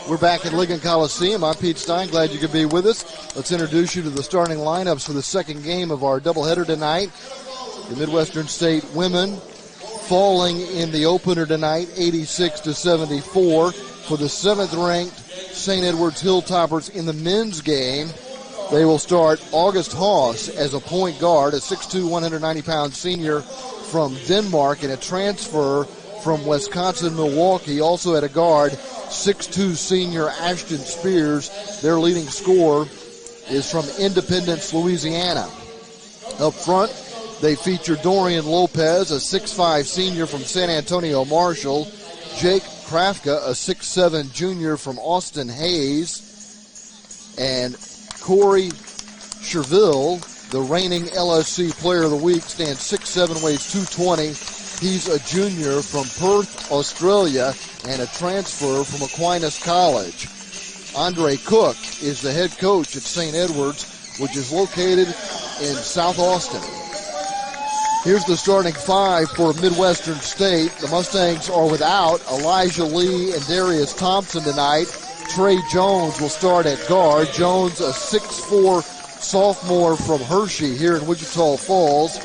We're back at Ligon Coliseum. I'm Pete Stein. Glad you could be with us. Let's introduce you to the starting lineups for the second game of our doubleheader tonight. The Midwestern State women falling in the opener tonight, 86-74. For the 7th-ranked St. Edwards Hilltoppers in the men's game, they will start August Haas as a point guard, a 6'2", 190-pound senior from Denmark, and a transfer from Wisconsin-Milwaukee. Also at a guard, 6'2" senior Ashton Spears. Their leading scorer is from Independence, Louisiana. Up front, they feature Dorian Lopez, a 6'5" senior from San Antonio Marshall. Jake Krafka, a 6'7" junior from Austin Hayes. And Corey Sherville, the reigning LSC Player of the Week, stands 6'7", weighs 220. He's a junior from Perth, Australia, and a transfer from Aquinas College. Andre Cook is the head coach at St. Edwards, which is located in South Austin. Here's the starting five for Midwestern State. The Mustangs are without Elijah Lee and Darius Thompson tonight. Trey Jones will start at guard. Jones, a 6'4" sophomore from Hershey here in Wichita Falls.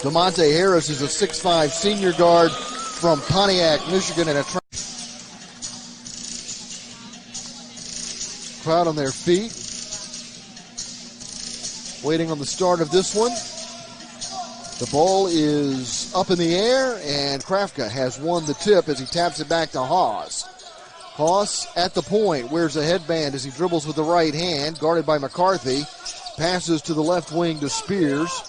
DeMonte Harris is a 6'5" senior guard from Pontiac, Michigan, and a crowd on their feet, waiting on the start of this one. The ball is up in the air, and Krafka has won the tip as he taps it back to Haas. Haas at the point, wears a headband as he dribbles with the right hand, guarded by McCarthy. Passes to the left wing to Spears.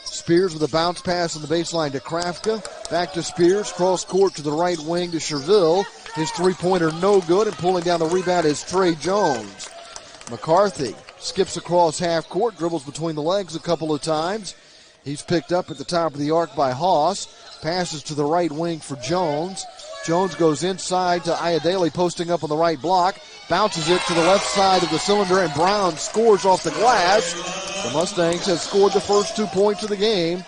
Spears with a bounce pass on the baseline to Krafka. Back to Spears, cross court to the right wing to Sherville. His three-pointer no good, and pulling down the rebound is Trey Jones. McCarthy skips across half court, dribbles between the legs a couple of times. He's picked up at the top of the arc by Haas. Passes to the right wing for Jones. Jones goes inside to Iadele, posting up on the right block. Bounces it to the left side of the cylinder, and Brown scores off the glass. The Mustangs have scored the first 2 points of the game.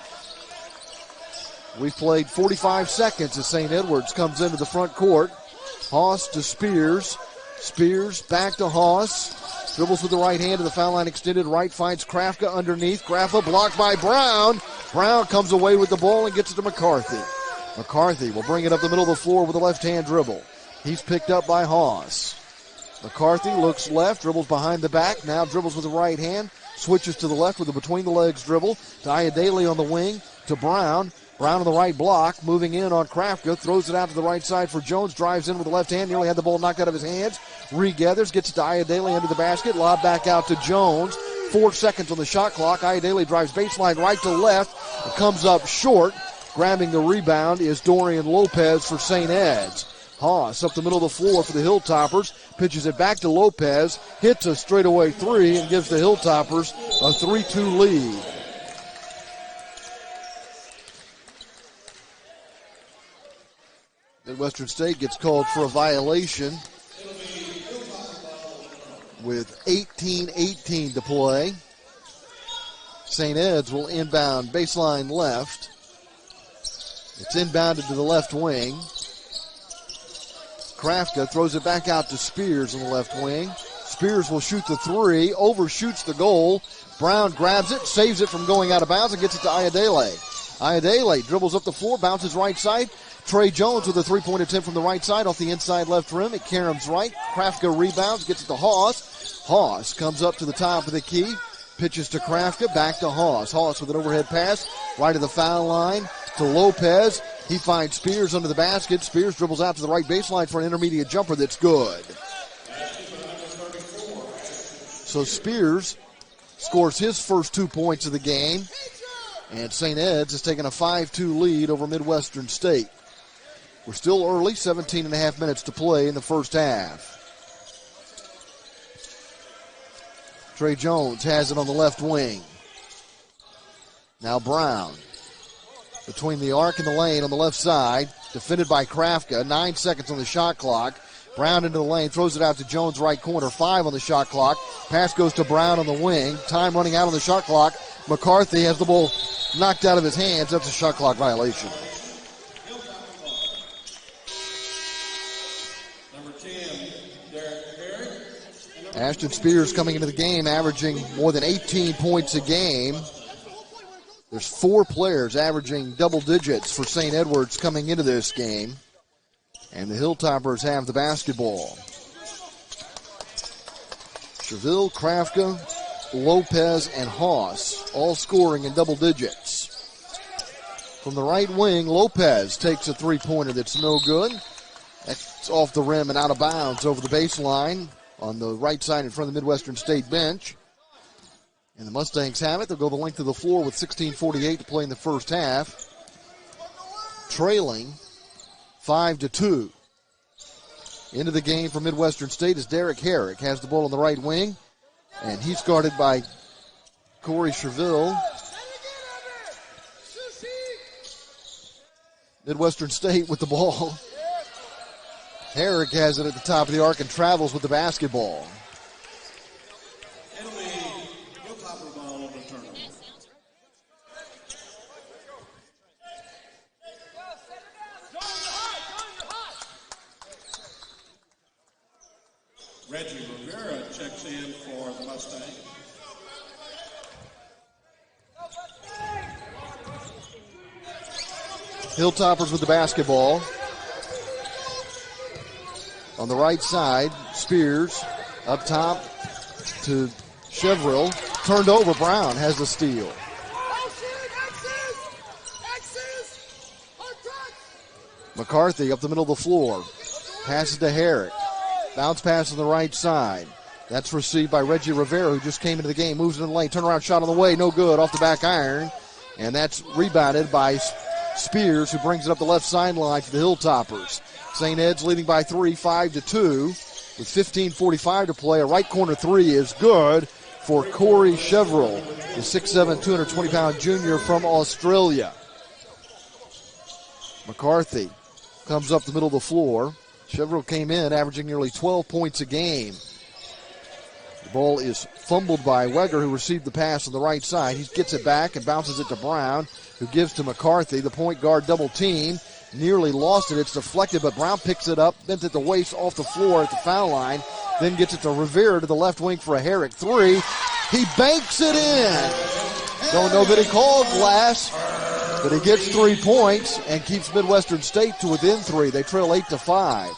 We've played 45 seconds as St. Edwards comes into the front court. Haas to Spears. Spears back to Haas. Dribbles with the right hand to the foul line extended right, finds Krafka underneath. Krafka blocked by Brown. Brown comes away with the ball and gets it to McCarthy. McCarthy will bring it up the middle of the floor with a left-hand dribble. He's picked up by Haas. McCarthy looks left, dribbles behind the back, now dribbles with the right hand, switches to the left with a between-the-legs dribble to Iadele on the wing, to Brown. Brown on the right block, moving in on Krafka, throws it out to the right side for Jones, drives in with the left hand, nearly had the ball knocked out of his hands, regathers, gets it to Iadele under the basket, lob back out to Jones. 4 seconds on the shot clock. Iadele drives baseline right to left, comes up short. Grabbing the rebound is Dorian Lopez for St. Ed's. Haas up the middle of the floor for the Hilltoppers, pitches it back to Lopez, hits a straightaway three, and gives the Hilltoppers a 3-2 lead. Midwestern State gets called for a violation with 18:18 to play. St. Ed's will inbound baseline left. It's inbounded to the left wing. Krafka throws it back out to Spears on the left wing. Spears will shoot the three, overshoots the goal. Brown grabs it, saves it from going out of bounds, and gets it to Iadele. Iadele dribbles up the floor, bounces right side. Trey Jones with a three-point attempt from the right side off the inside left rim. It Karam's right. Krafka rebounds, gets it to Haas. Haas comes up to the top of the key, pitches to Krafka, back to Haas. Haas with an overhead pass, right of the foul line to Lopez. He finds Spears under the basket. Spears dribbles out to the right baseline for an intermediate jumper that's good. So Spears scores his first 2 points of the game, and St. Ed's has taken a 5-2 lead over Midwestern State. We're still early, 17 and a half minutes to play in the first half. Trey Jones has it on the left wing. Now Brown between the arc and the lane on the left side, defended by Krafka. 9 seconds on the shot clock. Brown into the lane, throws it out to Jones right corner. 5 on the shot clock. Pass goes to Brown on the wing. Time running out on the shot clock. McCarthy has the ball knocked out of his hands. That's a shot clock violation. Ashton Spears coming into the game averaging more than 18 points a game. There's 4 players averaging double digits for St. Edwards coming into this game. And the Hilltoppers have the basketball. Cheville, Krafka, Lopez, and Haas all scoring in double digits. From the right wing, Lopez takes a three-pointer that's no good. That's off the rim and out of bounds over the baseline on the right side in front of the Midwestern State bench. And the Mustangs have it. They'll go the length of the floor with 16:48 to play in the first half. Trailing 5-2. Into the game for Midwestern State is Derek Herrick. Has the ball on the right wing. And he's guarded by Corey Cheville. Midwestern State with the ball. Herrick has it at the top of the arc and travels with the basketball. Reggie Rivera checks in for the Mustangs. Hilltoppers with the basketball. On the right side, Spears up top to Chevrill. Turned over, Brown has the steal. McCarthy up the middle of the floor. Passes to Herrick. Bounce pass on the right side. That's received by Reggie Rivera, who just came into the game. Moves into the lane. Turnaround shot on the way. No good. Off the back iron. And that's rebounded by Spears, who brings it up the left sideline for the Hilltoppers. St. Ed's leading by 3, 5-2. With 15:45 to play. A right corner three is good for Corey Chevrill, the 6'7", 220-pound junior from Australia. McCarthy comes up the middle of the floor. Chevrill came in averaging nearly 12 points a game. The ball is fumbled by Weger, who received the pass on the right side. He gets it back and bounces it to Brown, who gives to McCarthy. The point guard double team. Nearly lost it. It's deflected, but Brown picks it up, bent at the waist off the floor at the foul line. Then gets it to Rivera to the left wing for a Herrick three. He banks it in. Don't know that he called glass, but he gets 3 points and keeps Midwestern State to within 3. They trail 8-5.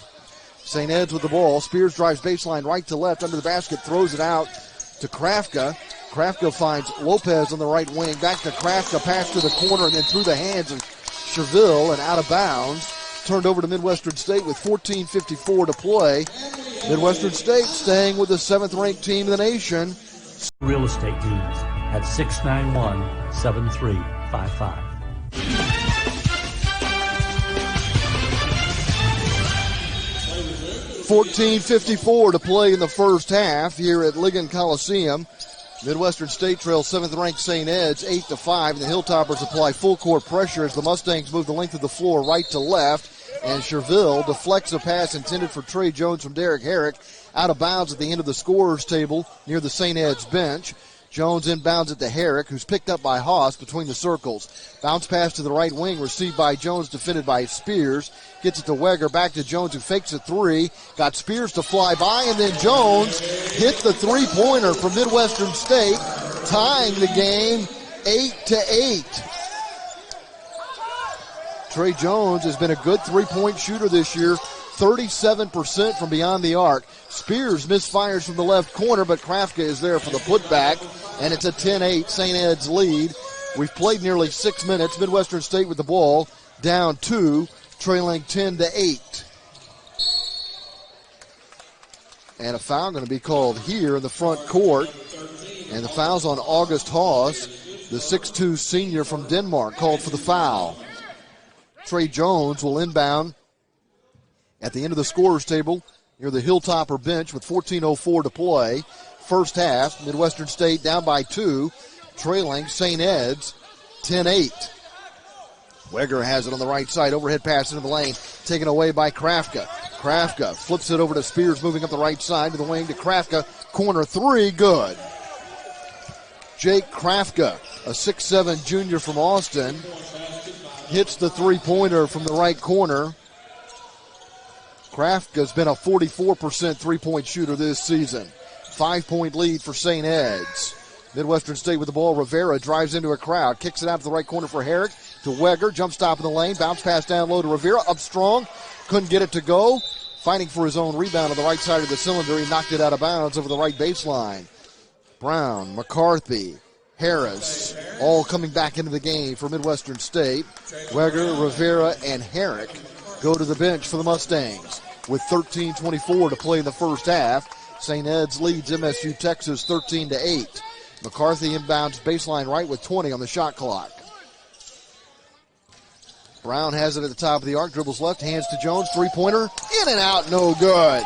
St. Ed's with the ball. Spears drives baseline right to left under the basket, throws it out to Krafka. Krafka finds Lopez on the right wing. Back to Krafka, pass to the corner and then through the hands of Cheville and out of bounds. Turned over to Midwestern State with 14:54 to play. Midwestern State staying with the 7th-ranked team in the nation. Real estate needs at 691-7355. 14:54 to play in the first half here at Ligon Coliseum. Midwestern State trails 7th-ranked St. Ed's 8-5. The Hilltoppers apply full court pressure as the Mustangs move the length of the floor right to left. And Cheville deflects a pass intended for Trey Jones from Derek Herrick out of bounds at the end of the scorer's table near the St. Ed's bench. Jones inbounds it to Herrick, who's picked up by Haas between the circles. Bounce pass to the right wing, received by Jones, defended by Spears. Gets it to Weger, back to Jones, who fakes a three. Got Spears to fly by, and then Jones hit the three-pointer from Midwestern State, tying the game 8-8. Trey Jones has been a good three-point shooter this year, 37% from beyond the arc. Spears misfires from the left corner, but Krafka is there for the putback, and it's a 10-8 St. Ed's lead. We've played nearly 6 minutes. Midwestern State with the ball, down 2, trailing 10-8. And a foul going to be called here in the front court, and the foul's on August Haas, the 6'2 senior from Denmark, called for the foul. Trey Jones will inbound at the end of the scorer's table near the Hilltopper bench with 14:04 to play. First half, Midwestern State down by 2, trailing St. Ed's 10-8. Weger has it on the right side, overhead pass into the lane, taken away by Krafka. Krafka flips it over to Spears, moving up the right side to the wing to Krafka. Corner three, good. Jake Krafka, a 6'7 junior from Austin, hits the three-pointer from the right corner. Krafka's been a 44% three-point shooter this season. 5-point lead for St. Ed's. Midwestern State with the ball. Rivera drives into a crowd. Kicks it out to the right corner for Herrick. To Weger. Jump stop in the lane. Bounce pass down low to Rivera. Up strong. Couldn't get it to go. Fighting for his own rebound on the right side of the cylinder. He knocked it out of bounds over the right baseline. Brown, McCarthy, Harris, all coming back into the game for Midwestern State. Weger, Rivera, and Herrick go to the bench for the Mustangs with 13:24 to play in the first half. St. Ed's leads MSU Texas 13-8. McCarthy inbounds baseline right with 20 on the shot clock. Brown has it at the top of the arc, dribbles left, hands to Jones, three-pointer, in and out, no good.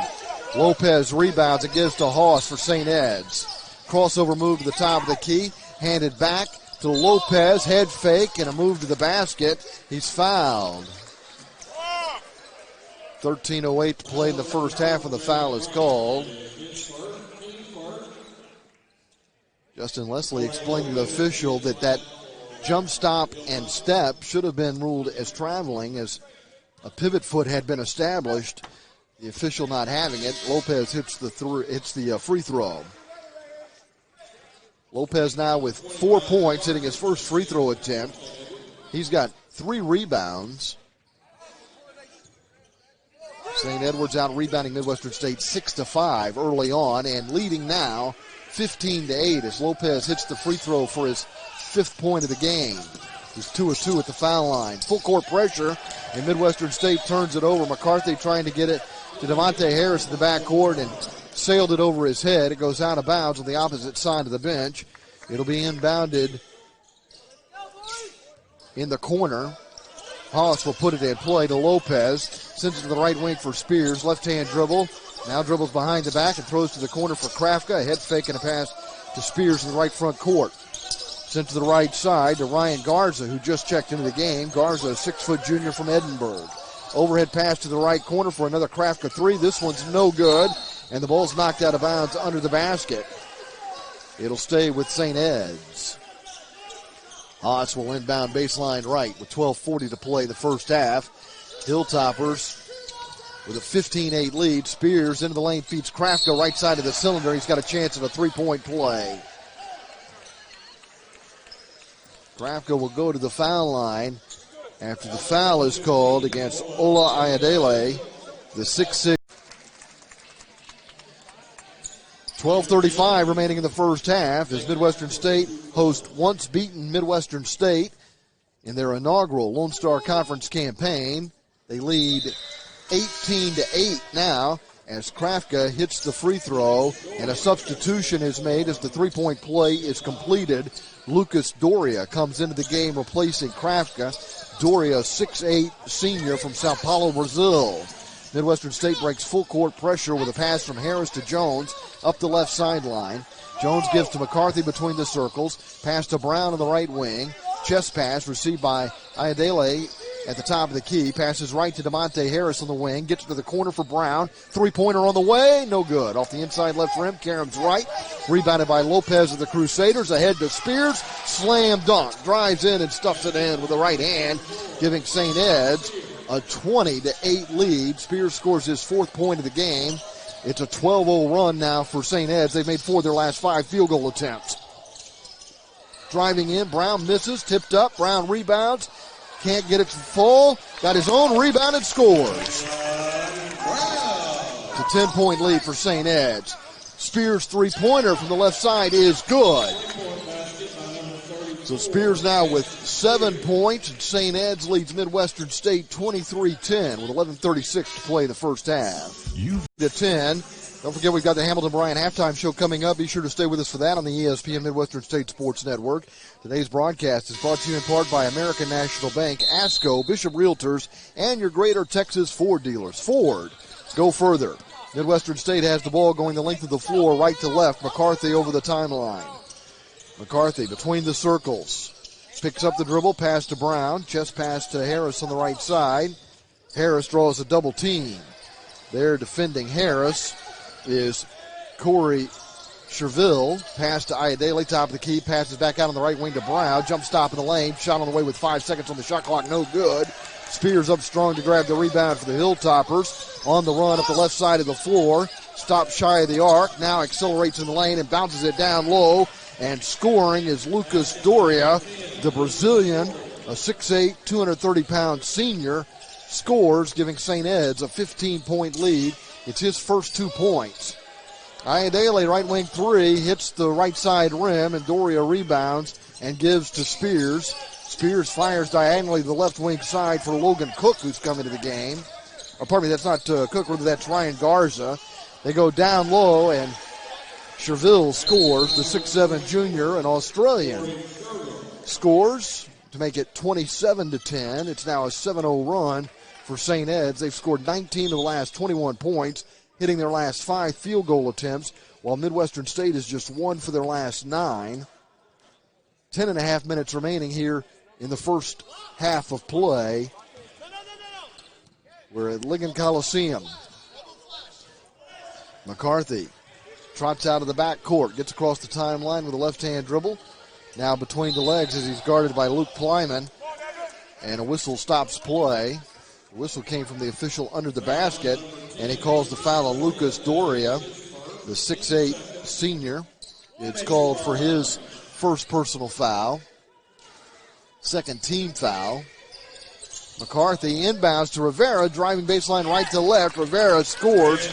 Lopez rebounds and gives to Haas for St. Ed's. Crossover move to the top of the key, handed back to Lopez, head fake, and a move to the basket. He's fouled. 13:08 to play in the first half, and the foul is called. Justin Leslie explained to the official that jump stop and step should have been ruled as traveling, as a pivot foot had been established. The official not having it. Lopez hits the free throw. Lopez now with 4 points, hitting his first free throw attempt. He's got 3 rebounds. St. Edward's out rebounding Midwestern State 6-5 early on, and leading now 15-8 as Lopez hits the free throw for his 5th point of the game. He's 2 of 2 at the foul line. Full court pressure, and Midwestern State turns it over. McCarthy trying to get it to Devontae Harris in the backcourt and sailed it over his head. It goes out of bounds on the opposite side of the bench. It'll be inbounded in the corner. Haas will put it in play to Lopez. Sends it to the right wing for Spears. Left-hand dribble. Now dribbles behind the back and throws to the corner for Krafka. A head fake and a pass to Spears in the right front court. Sent to the right side to Ryan Garza, who just checked into the game. Garza, a 6-foot junior from Edinburgh. Overhead pass to the right corner for another Krafka three. This one's no good, and the ball's knocked out of bounds under the basket. It'll stay with St. Ed's. Haas will inbound baseline right with 12:40 to play the first half. Hilltoppers with a 15-8 lead. Spears into the lane, feeds Krafka right side of the cylinder. He's got a chance at a three-point play. Krafka will go to the foul line after the foul is called against Ola Ayadele, the 6'6". 12:35 remaining in the first half as Midwestern State hosts once beaten Midwestern State in their inaugural Lone Star Conference campaign. They lead 18-8 now as Krafka hits the free throw, and a substitution is made as the three-point play is completed. Lucas Doria comes into the game replacing Krafka. Doria, 6'8", senior from Sao Paulo, Brazil. Midwestern State breaks full court pressure with a pass from Harris to Jones up the left sideline. Jones gives to McCarthy between the circles. Pass to Brown on the right wing. Chest pass received by Ayadele at the top of the key. Passes right to DeMonte Harris on the wing. Gets to the corner for Brown. Three-pointer on the way. No good. Off the inside left rim. Karam's right. Rebounded by Lopez of the Crusaders. Ahead to Spears. Slam dunk. Drives in and stuffs it in with the right hand, giving St. Ed's a 20-8 lead. Spears scores his 4th point of the game. It's a 12-0 run now for St. Ed's. They've made 4 of their last 5 field goal attempts. Driving in, Brown misses, tipped up. Brown rebounds, can't get it to fall. Got his own rebound and scores. It's a 10-point lead for St. Ed's. Spears' three-pointer from the left side is good. So Spears now with 7 points, and St. Ed's leads Midwestern State 23-10 with 11:36 to play the first half. To 10. Don't forget we've got the Hamilton Bryant halftime show coming up. Be sure to stay with us for that on the ESPN Midwestern State Sports Network. Today's broadcast is brought to you in part by American National Bank, ASCO, Bishop Realtors, and your Greater Texas Ford dealers. Ford, go further. Midwestern State has the ball going the length of the floor, right to left. McCarthy over the timeline. McCarthy between the circles. Picks up the dribble, pass to Brown. Chest pass to Harris on the right side. Harris draws a double team. There defending Harris is Corey Cherville. Pass to Ayadele, top of the key. Passes back out on the right wing to Brown. Jump stop in the lane. Shot on the way with 5 seconds on the shot clock. No good. Spears up strong to grab the rebound for the Hilltoppers. On the run up the left side of the floor. Stops shy of the arc. Now accelerates in the lane and bounces it down low. And scoring is Lucas Doria, the Brazilian, a 6'8", 230-pound senior, scores, giving St. Ed's a 15-point lead. It's his first 2 points. Iadele, right wing three, hits the right side rim, and Doria rebounds and gives to Spears. Spears fires diagonally to the left wing side for Logan Cook, who's coming to the game. Oh, pardon me, that's not Cook, rather that's Ryan Garza. They go down low, and Cherville scores, the 6'7" junior, an Australian. Scores to make it 27-10. It's now a 7-0 run for St. Ed's. They've scored 19 of the last 21 points, hitting their last 5 field goal attempts, while Midwestern State is just 1 for their last 9. 10.5 minutes remaining here in the first half of play. We're at Ligon Coliseum. McCarthy trots out of the backcourt, gets across the timeline with a left-hand dribble. Now between the legs as he's guarded by Luke Plyman. And a whistle stops play. The whistle came from the official under the basket, and he calls the foul on Lucas Doria, the 6'8" senior. It's called for his first personal foul. Second team foul. McCarthy inbounds to Rivera, driving baseline right to left. Rivera scores.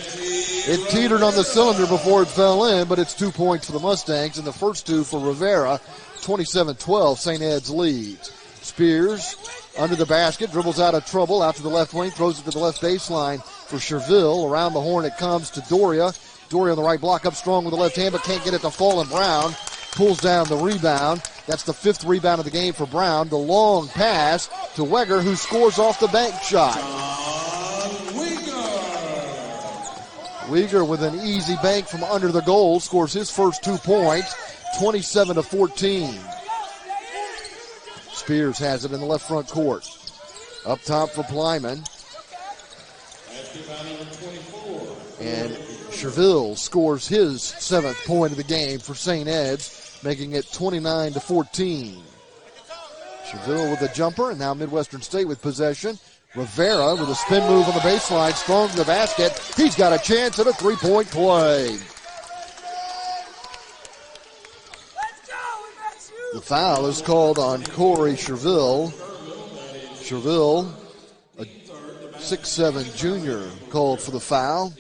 It teetered on the cylinder before it fell in, but it's 2 points for the Mustangs, and the first 2 for Rivera. 27-12, St. Ed's leads. Spears under the basket, dribbles out of trouble, out to the left wing, throws it to the left baseline for Cherville. Around the horn it comes to Doria. Doria on the right block, up strong with the left hand, but can't get it to fall, and Brown pulls down the rebound. That's the 5th rebound of the game for Brown. The long pass to Weger, who scores off the bank shot. Weger with an easy bank from under the goal scores his first 2 points, 27-14. Spears has it in the left front court. Up top for Plyman. And Cherville scores his 7th point of the game for St. Ed's, making it 29-14. Cherville with a jumper, and now Midwestern State with possession. Rivera with a spin move on the baseline, strong to the basket. He's got a chance at a 3-point play. The foul is called on Corey Cherville. Cherville, a 6'7" junior, called for the foul.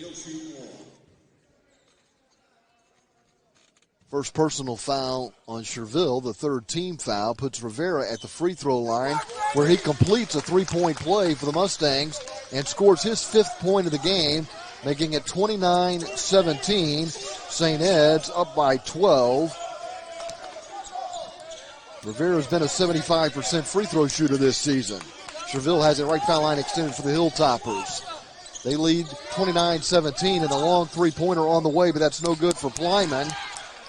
First personal foul on Cherville, the 3rd team foul, puts Rivera at the free throw line where he completes a 3-point play for the Mustangs and scores his 5th point of the game, making it 29-17. St. Ed's up by 12. Rivera's been a 75% free throw shooter this season. Cherville has it right foul line extended for the Hilltoppers. They lead 29-17 and a long 3-pointer on the way, but that's no good for Plyman.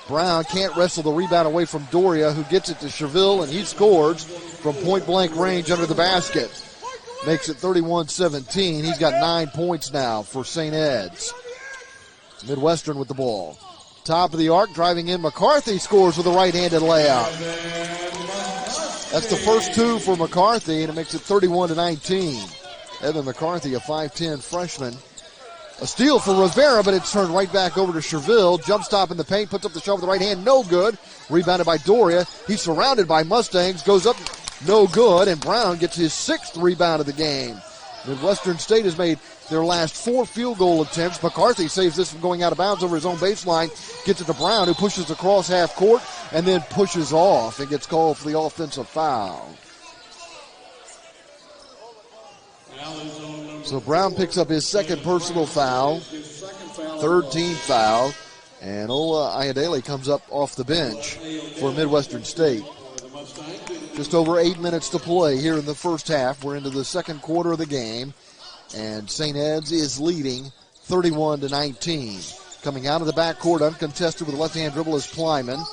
Brown can't wrestle the rebound away from Doria, who gets it to Cherville, and he scores from point-blank range under the basket. Makes it 31-17. He's got 9 points now for St. Ed's. Midwestern with the ball. Top of the arc, driving in. McCarthy scores with a right-handed layup. That's the first 2 for McCarthy, and it makes it 31-19. Evan McCarthy, a 5'10 freshman. A steal for Rivera, but it's turned right back over to Cherville. Jump stop in the paint, puts up the shot with the right hand, no good. Rebounded by Doria. He's surrounded by Mustangs, goes up, no good, and Brown gets his 6th rebound of the game. Midwestern State has made their last 4 field goal attempts. McCarthy saves this from going out of bounds over his own baseline, gets it to Brown, who pushes across half court and then pushes off and gets called for the offensive foul. So Brown picks up his 2nd personal foul, 3rd team foul, and Ola Iadele comes up off the bench for Midwestern State. Just over 8 minutes to play here in the first half. We're into the second quarter of the game, and St. Ed's is leading 31-19. Coming out of the backcourt uncontested with a left-hand dribble is Plyman.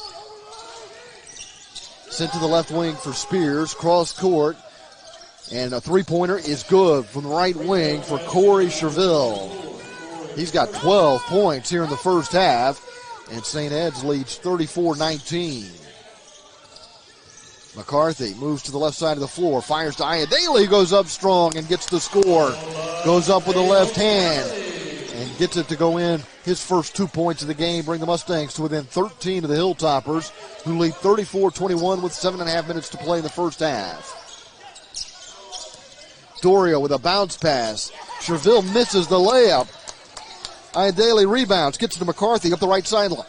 Sent to the left wing for Spears, cross court. And a 3-pointer is good from the right wing for Corey Cherville. He's got 12 points here in the first half, and St. Ed's leads 34-19. McCarthy moves to the left side of the floor, fires to Ayodele, goes up strong and gets the score. Goes up with the left hand and gets it to go in. His first 2 points of the game bring the Mustangs to within 13 of the Hilltoppers, who lead 34-21 with 7.5 minutes to play in the first half. Dorio with a bounce pass. Cherville misses the layup. Ayodele rebounds, gets it to McCarthy up the right sideline.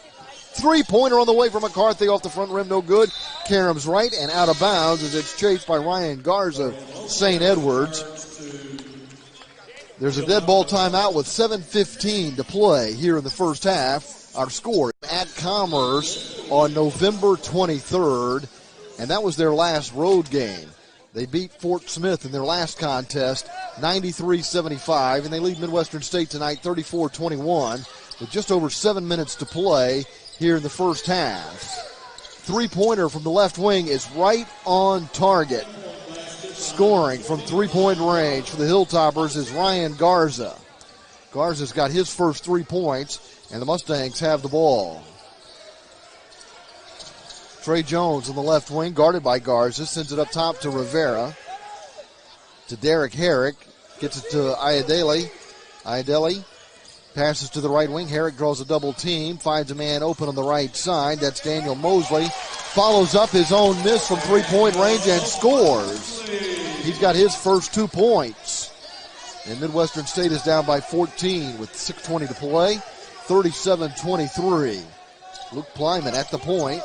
Three-pointer on the way for McCarthy off the front rim, no good. Karam's right and out of bounds as it's chased by Ryan Garza, St. Edwards. There's a dead ball timeout with 7:15 to play here in the first half. Our score at Commerce on November 23rd, and that was their last road game. They beat Fort Smith in their last contest, 93-75, and they lead Midwestern State tonight 34-21 with just over 7 minutes to play here in the first half. Three-pointer from the left wing is right on target. Scoring from three-point range for the Hilltoppers is Ryan Garza. Garza's got his first 3 points, and the Mustangs have the ball. Trey Jones on the left wing, guarded by Garza, sends it up top to Rivera. To Derek Herrick, gets it to Ayodele. Ayodele passes to the right wing. Herrick draws a double team, finds a man open on the right side. That's Daniel Mosley. Follows up his own miss from three-point range and scores. He's got his first 2 points. And Midwestern State is down by 14 with 6:20 to play, 37-23. Luke Plyman at the point.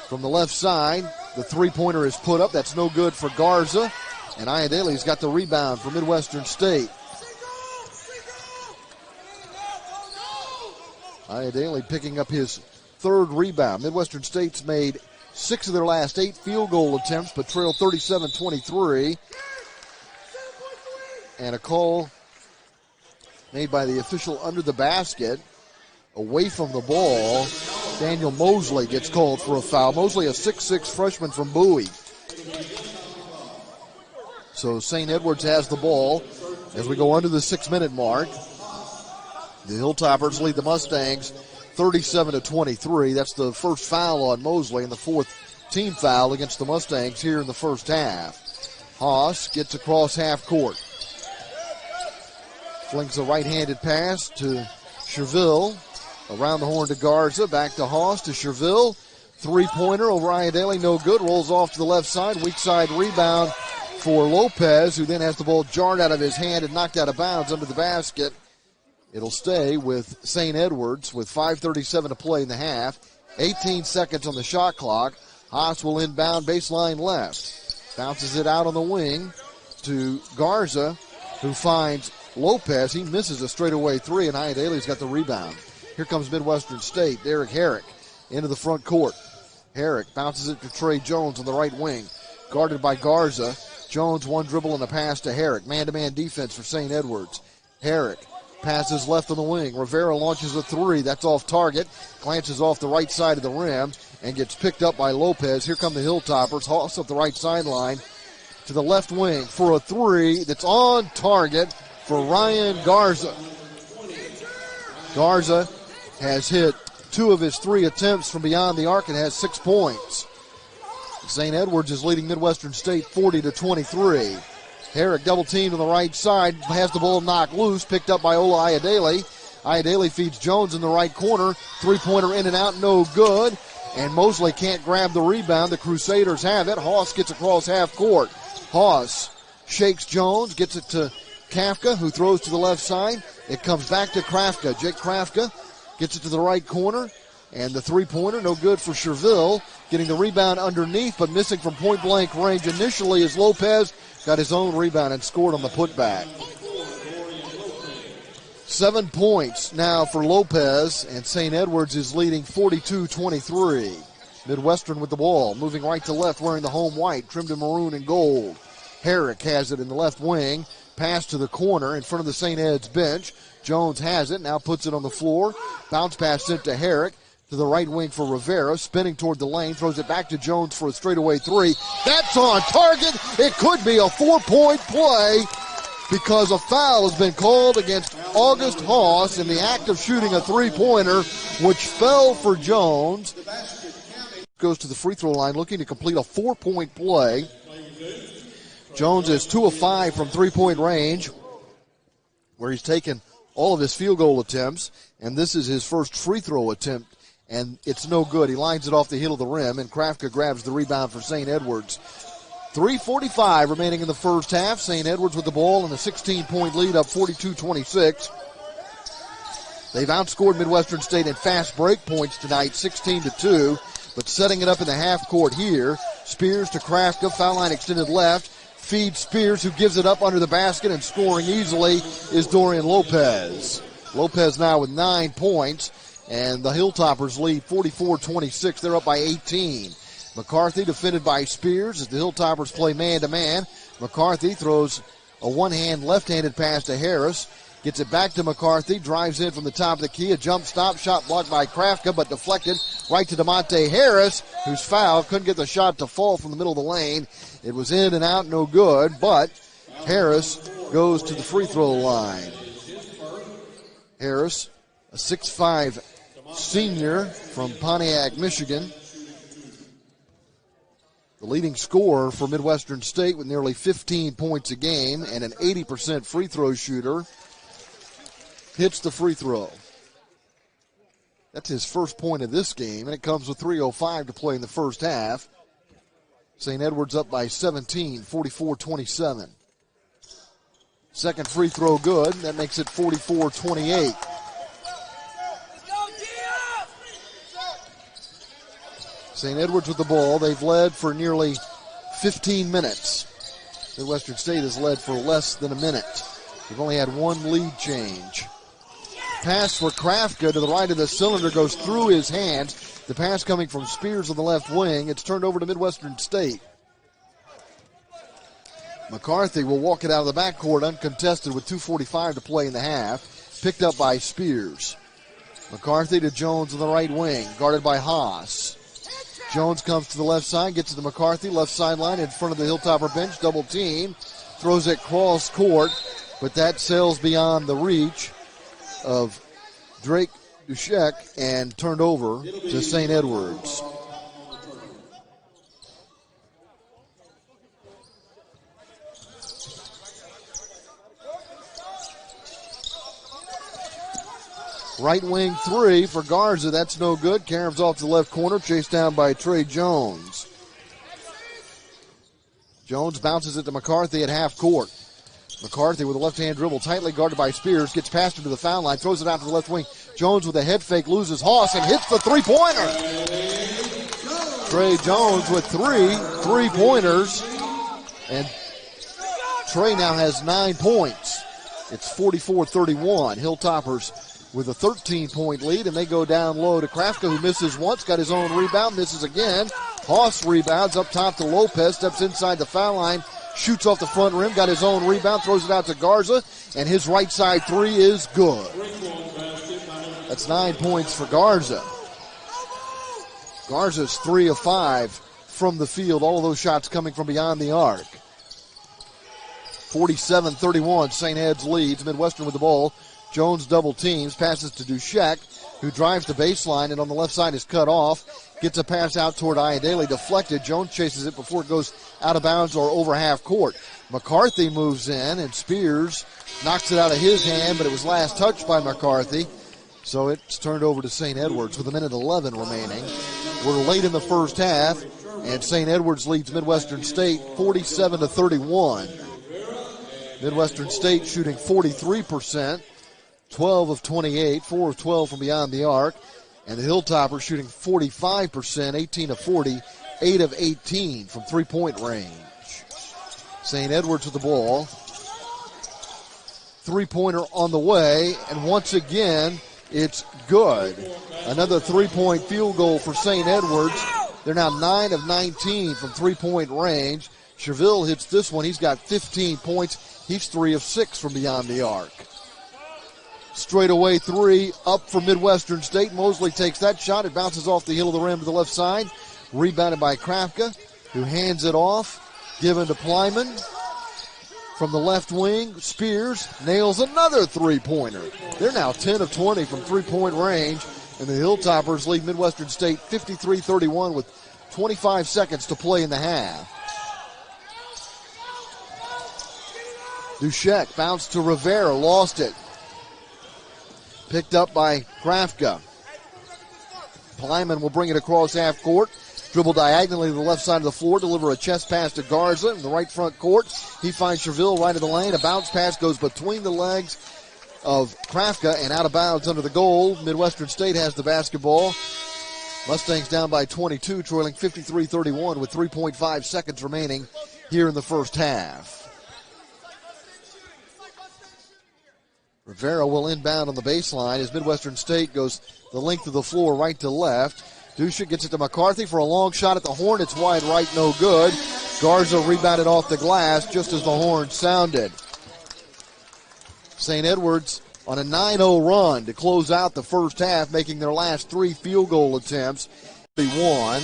From the left side, the three-pointer is put up. That's no good for Garza. And Ayodele's got the rebound for Midwestern State. Ayodele picking up his 3rd rebound. Midwestern State's made 6 of their last 8 field goal attempts, but trail 37-23. And a call made by the official under the basket, away from the ball. Daniel Mosley gets called for a foul. Mosley, a 6'6 freshman from Bowie. So St. Edwards has the ball as we go under the 6-minute mark. The Hilltoppers lead the Mustangs 37-23. That's the first foul on Mosley and the 4th team foul against the Mustangs here in the first half. Haas gets across half court. Flings a right-handed pass to Cherville. Around the horn to Garza. Back to Haas to Cherville. Three-pointer over Ayodele, no good. Rolls off to the left side. Weak side rebound for Lopez, who then has the ball jarred out of his hand and knocked out of bounds under the basket. It'll stay with St. Edwards with 5:37 to play in the half. 18 seconds on the shot clock. Haas will inbound baseline left. Bounces it out on the wing to Garza, who finds Lopez. He misses a straightaway 3, and Ayodele's got the rebound. Here comes Midwestern State. Derek Herrick into the front court. Herrick bounces it to Trey Jones on the right wing. Guarded by Garza. Jones, one dribble and a pass to Herrick. Man-to-man defense for St. Edwards. Herrick passes left on the wing. Rivera launches a 3. That's off target. Glances off the right side of the rim and gets picked up by Lopez. Here come the Hilltoppers. Haas up the right sideline to the left wing for a 3 that's on target for Ryan Garza. Garza has hit 2 of his 3 attempts from beyond the arc and has 6 points. St. Edwards is leading Midwestern State 40-23. Herrick double teamed on the right side, has the ball knocked loose, picked up by Ola Ayodele. Ayodele feeds Jones in the right corner. Three-pointer in and out, no good. And Mosley can't grab the rebound. The Crusaders have it. Haas gets across half court. Haas shakes Jones, gets it to Kafka, who throws to the left side. It comes back to Krafka. Jake Krafka gets it to the right corner. And the three-pointer, no good for Cherville. Getting the rebound underneath, but missing from point-blank range initially as Lopez got his own rebound and scored on the putback. 7 points now for Lopez, and St. Edwards is leading 42-23. Midwestern with the ball, moving right to left, wearing the home white, trimmed in maroon and gold. Herrick has it in the left wing. Pass to the corner in front of the St. Ed's bench. Jones has it, now puts it on the floor. Bounce pass sent to Herrick. To the right wing for Rivera, spinning toward the lane, throws it back to Jones for a straightaway 3. That's on target. It could be a 4-point play because a foul has been called against August Haas in the act of shooting a three-pointer, which fell for Jones. goes to the free throw line looking to complete a 4-point play. Jones is 2 of 5 from three-point range, where he's taken all of his field goal attempts, and this is his first free throw attempt, and it's no good. He lines it off the heel of the rim, and Krafka grabs the rebound for St. Edwards. 3:45 remaining in the first half. St. Edwards with the ball and a 16-point lead, up 42-26. They've outscored Midwestern State in fast break points tonight, 16-2, but setting it up in the half court here. Spears to Krafka, foul line extended left. Feeds Spears, who gives it up under the basket, and scoring easily is Dorian Lopez. Lopez now with 9 points, and the Hilltoppers lead 44-26. They're up by 18. McCarthy defended by Spears as the Hilltoppers play man-to-man. McCarthy throws a one-hand left-handed pass to Harris. Gets it back to McCarthy, drives in from the top of the key. A jump stop, shot blocked by Krafka, but deflected right to DeMonte Harris, who's fouled. Couldn't get the shot to fall from the middle of the lane. It was in and out, no good, but Harris goes to the free throw line. Harris, a 6'5" senior from Pontiac, Michigan. The leading scorer for Midwestern State with nearly 15 points a game and an 80% free throw shooter. Hits the free throw. That's his first point of this game, and it comes with 3:05 to play in the first half. St. Edwards up by 17, 44-27. Second free throw good. That makes it 44-28. St. Edwards with the ball. They've led for nearly 15 minutes. Midwestern State has led for less than a minute. They've only had one lead change. Pass for Krafka to the right of the cylinder goes through his hands. The pass coming from Spears on the left wing. It's turned over to Midwestern State. McCarthy will walk it out of the backcourt uncontested with 2:45 to play in the half. Picked up by Spears. McCarthy to Jones on the right wing, guarded by Haas. Jones comes to the left side, gets to the McCarthy, left sideline in front of the Hilltopper bench, double team. Throws it cross court, but that sails beyond the reach of Drake Dushek and turned over to St. Edwards. Right wing three for Garza. That's no good. Karam's off to the left corner, chased down by Trey Jones. Jones bounces it to McCarthy at half court. McCarthy with a left-hand dribble, tightly guarded by Spears, gets past him to the foul line, throws it out to the left wing. Jones with a head fake, loses Haas, and hits the three-pointer. Trey Jones with three three-pointers, and Trey now has 9 points. It's 44-31. Hilltoppers with a 13-point lead, and they go down low to Krafka, who misses once, got his own rebound, misses again. Haas rebounds up top to Lopez, steps inside the foul line, shoots off the front rim, got his own rebound, throws it out to Garza, and his right side three is good. That's 9 points for Garza. Garza's 3 of 5 from the field, all of those shots coming from beyond the arc. 47-31, St. Ed's leads. Midwestern with the ball. Jones double teams, passes to Dushek, who drives the baseline, and on the left side is cut off. Gets a pass out toward Iadale, deflected. Jones chases it before it goes out of bounds or over half court. McCarthy moves in, and Spears knocks it out of his hand, but it was last touched by McCarthy. So it's turned over to St. Edwards with 1:11 remaining. We're late in the first half, and St. Edwards leads Midwestern State 47-31. Midwestern State shooting 43%, 12 of 28, 4 of 12 from beyond the arc. And the Hilltoppers shooting 45%, 18 of 40, 8 of 18 from three-point range. St. Edwards with the ball. Three-pointer on the way, and once again, it's good. Another three-point field goal for St. Edwards. They're now 9 of 19 from three-point range. Cheville hits this one. He's got 15 points. He's 3 of 6 from beyond the arc. Straightaway three up for Midwestern State. Mosley takes that shot. It bounces off the heel of the rim to the left side. Rebounded by Krafka, who hands it off. Given to Plyman. From the left wing, Spears nails another three-pointer. They're now 10 of 20 from three-point range, and the Hilltoppers lead Midwestern State 53-31 with 25 seconds to play in the half. Dushek bounced to Rivera, lost it. Picked up by Krafka. Plyman will bring it across half court. Dribble diagonally to the left side of the floor. Deliver a chest pass to Garza in the right front court. He finds Cherville right of the lane. A bounce pass goes between the legs of Krafka and out of bounds under the goal. Midwestern State has the basketball. Mustangs down by 22, trailing 53-31 with 3.5 seconds remaining here in the first half. Rivera will inbound on the baseline as Midwestern State goes the length of the floor right to left. Dushek gets it to McCarthy for a long shot at the horn. It's wide right, no good. Garza rebounded off the glass just as the horn sounded. St. Edwards on a 9-0 run to close out the first half, making their last 3 field goal attempts. They won.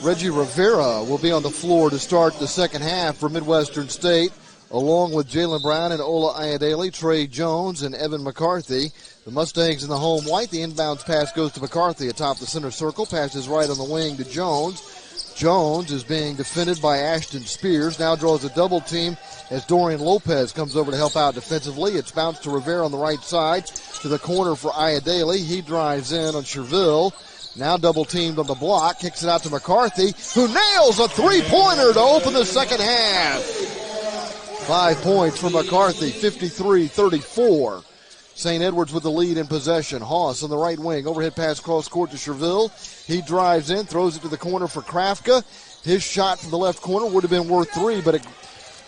Reggie Rivera will be on the floor to start the second half for Midwestern State, along with Jalen Brown and Ola Ayadele, Trey Jones, and Evan McCarthy. The Mustangs in the home white. The inbounds pass goes to McCarthy atop the center circle. Passes right on the wing to Jones. Jones is being defended by Ashton Spears. Now draws a double team as Dorian Lopez comes over to help out defensively. It's bounced to Rivera on the right side to the corner for Ayadele. He drives in on Cherville. Now double teamed on the block. Kicks it out to McCarthy, who nails a three-pointer to open the second half. 5 points for McCarthy, 53-34. St. Edwards with the lead in possession. Haas on the right wing. Overhead pass cross court to Cherville. He drives in, throws it to the corner for Krafka. His shot from the left corner would have been worth 3, but it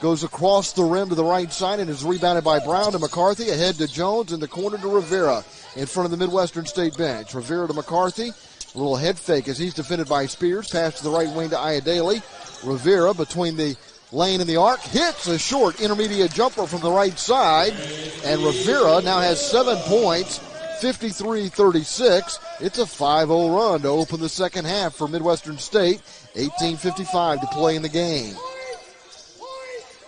goes across the rim to the right side and is rebounded by Brown to McCarthy. Ahead to Jones, in the corner to Rivera in front of the Midwestern State bench. Rivera to McCarthy. A little head fake as he's defended by Spears. Pass to the right wing to Ayadele. Rivera between the lane and the arc, hits a short intermediate jumper from the right side, and Rivera now has 7 points, 53-36. It's a 5-0 run to open the second half for Midwestern State. 18:55 to play in the game.